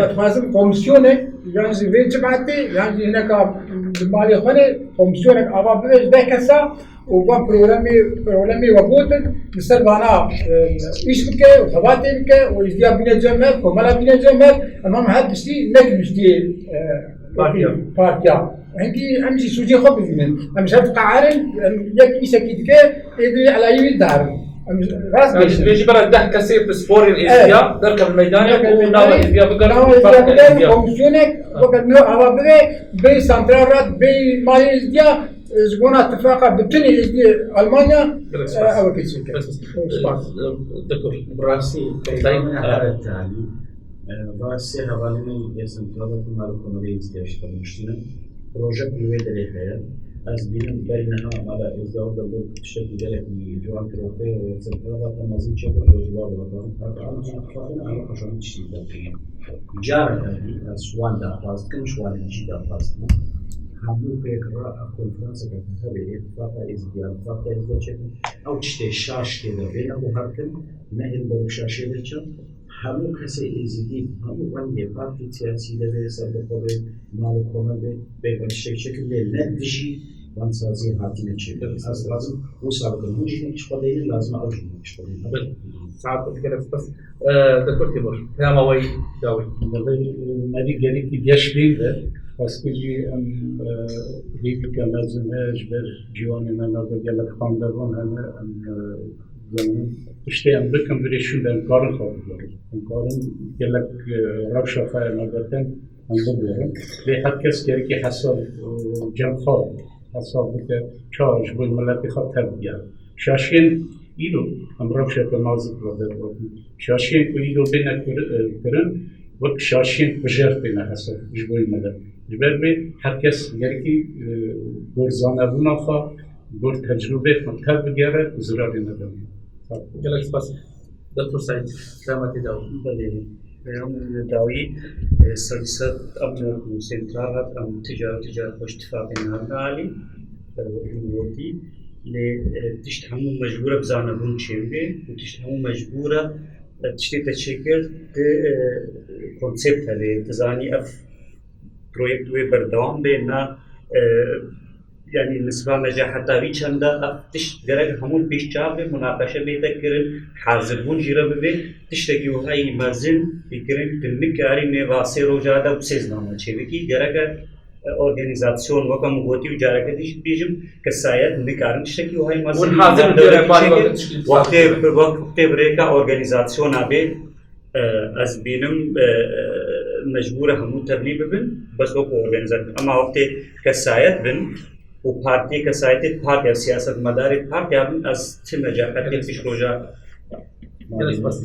وتفازم كومسيونة يعني زي جماعتي يعني هناك بالمالي خانة كومسيونة أبغى بيجي ده كسا وقام برنامج وقوتن مثل وانا إيش بكى وثباتي بكى وإزدياب بين الجمال وملا بين الجمال أمام هذا الشيء نقل مشتي بارتيا هنجي أمشي سوجي خب فينا أمشي هذا قارن يك إيش أكيد كه يدري على يمين دار راس بيجي برا ده كسير بسبور الإزدياب دركب الميدان وناوي الإزدياب بقى كومسيونك وقد نو أبغى بي سنترالات بي مالي إزدياب زبون اتفاقا بتني المانيا او كيس دكتور براسي التالي براسي حوالي يسن طلبت مالكم رئيس داشت المشكله بروجكت بيدري خير از بينم بينها على ازدواج دبل شكل جالك جوان كروتي سنترالات مازن شكل جواب وطن انا عشان شيء ده جار از شوان ده فاز كم شوان جي ده فاز همون فکرها کنفرانس کردن به اتفاق ازدیار اتفاق ازدیار چکن او چته شاش کده بین ابو هرکن نه این برو شاشه دچم همون کسی ازدی همون ولی پارتی سیاسی ده سر بخوره مال کنه به شکل نه دیجی وانسازی هاتینه چی از لازم وصل کنیم مش قضیه لازم اوجه مش قضیه ساعات كده بس دكتور تيمور يا موي داوي مدی گری که گشتیم ده پس که جی ام هیچ که لازمش بر جوانی من نظر گلک خاندروان همه ام زمین اشته ام بکم بریشون ده امکارن خواهد دارم امکارن گلک روش آفای نگرتن ام ببرم به حد کس گری که حساب جمع خواهد حساب بکر چارج بود ملتی خواهد تبگیر شاشین ایلو ام روش که نازد رو در بودن شاشین که ایلو بینه کرن وقت شاشین بجرد بینه حساب جبوی مدد جبر به هر کس گرکی گرزانه بونا خوا گر تجربه مطلب بگیره زراری ندارم جلس بس دكتور سعيد كلامك داوي داوي سلسلة أمن سنترالات أم تجارة واشتفاق نهارنا علي الوقتي لتشتهمو مجبورة بزانا بون شيء وتشتهمو مجبورة تشتي تشكل كونسبت هذا تزاني أف بروجكت وي بردوام بينا يعني نسبة نجاح داوي چندا تش گرگ همون پیش چاپ مناقشه بیت کرن حاضرون جیره به تشتگی و های مزن بکرن تنکاری نواسه روجادا بسیزنامه چه کی گرگ organizasyon وکم گوتی و جارکه دیش بیجم کسایت نکارن تشتگی و های مزن ون حاضر وقت بريكا organizasyon آبی از بینم مجبور همون تبلیغ ببین بس وقت organizasyon اما وقت کسایت بین و پارتی کسایتی پارتی سیاست مداری پارتی هم از چه نجاحت پیش روزا جلس بس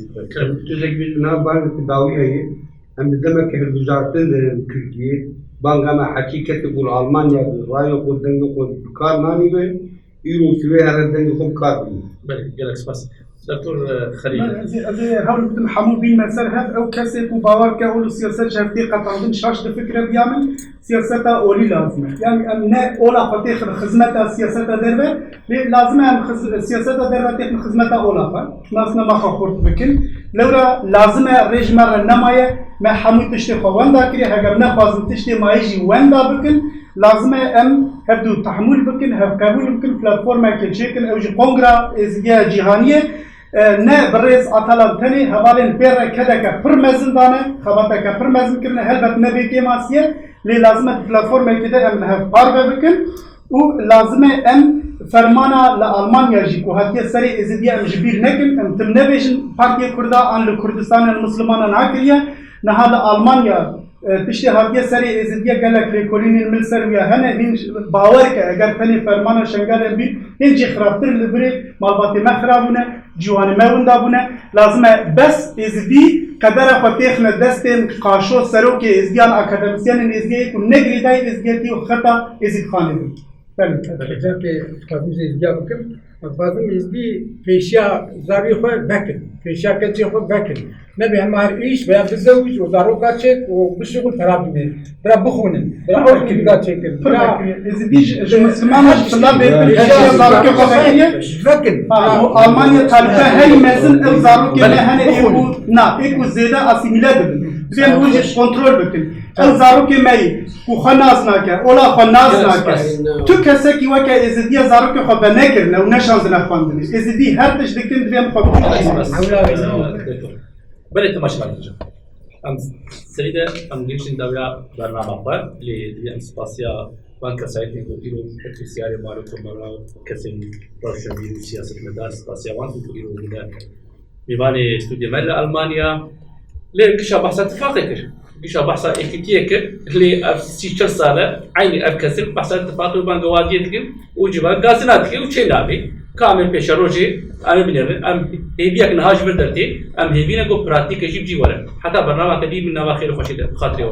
نه بانگ تداوی هایی هم بدمه که وزارتن ترکیه بانگ ما حقیقت بول آلمانیا رای خود دنگ خود کار نانی به ایرو فیه هر دنگ خود کار بی. بله جلس بس دكتور خليل از هر بتم حمو بین مسر هف او کسی کو باور که اول سیاست جهتی قطعاً شاش فکر بیامن سیاست اولی لازمه یعنی ام نه اولا خاطر خدمت سیاست دربه لازمه ام سیاست دربه تخ خدمت اولا فا ناس ما خورد بکن لورا لازمه رجمر نمایه ما حمو تشتی خواندا کری اگر نه خواستم تشتی مایجی وندا بکن لازمه ام هبدو تحمل بکن هب قبول بکن پلتفرم که چیکن اوج کنگرا ازیا جهانیه نه برز آتالان تنی حوالین پر کده که پر مزن دانه خبرته که پر مزن کرنه هلبت نبی که ماسیه لی لازمه پلتفرم که ده ام هف پار بکن و لازمه ام فرمانا لآلمانیا جی که هاتیه سری ازدیه ام جبیر نکن ام تم نبیشن پارتی کرده آن لکردستان المسلمان ناکریه نه لآلمانیا تشتی هاتیه سری ازدیه گلک لیکولینی ملسر ویا هنه هین باور که اگر تنی فرمانا شنگال بید هنجی خرابتر لبری مالباتی مخرابونه جوانی موندا بونه لازمه بس ازدی قدر خطیخنا دستن قاشو سروک ازدیان اکادمیسیان ازدیه که نگری دای ازدیتی و خطا ازدی خانه بود. بله جناب کافی ازدیا بکن فازم ازدی پیشیا زاویه خو بکن پیشیا کچی خو بکن نبی همار ایش و بزوج و داروکا چک و بشغل ترابنه برا بخونن برا اورکیدا چکن برا ازدی مسلمان طلاب پیشیا زاروک خو بکن آلمانیا طالبه هی مزن او زاروک نه هنه ایکو نه ایکو زیده اسیمیله ببین بین اوجش کنترل بکن او زاروک می کو خناس نکه اولا خناس نکه تو کسی که وقت ازدی زاروک خو بنکرنه و نشانز نخواندنی ازدی هر تش دکتن دویم خو بله تماشا کنید ام سریده ام گیشن داویا برنامه پر لی ام سپاسیا بانک سایتی کو ایرو اکسیاری مارو کمرا کسی روشنی سیاست مدار سپاسیا وان کو ایرو میده میوانی استودیو مل آلمانیا لی کشا بحث اتفاقی کر کشا بحث اکتیه کر لی اف 6 ساله عینی اف کسی بحث اتفاقی بانک وادیت کن وجبا گازنات کی و چه نابی كامل پیش روزی ام بنیره ام هیچ نهاج بردرتی ام هیچ نگو پراتیک جیب جیوره حتی برنامه کدی من نواخیر خوشیده خاطری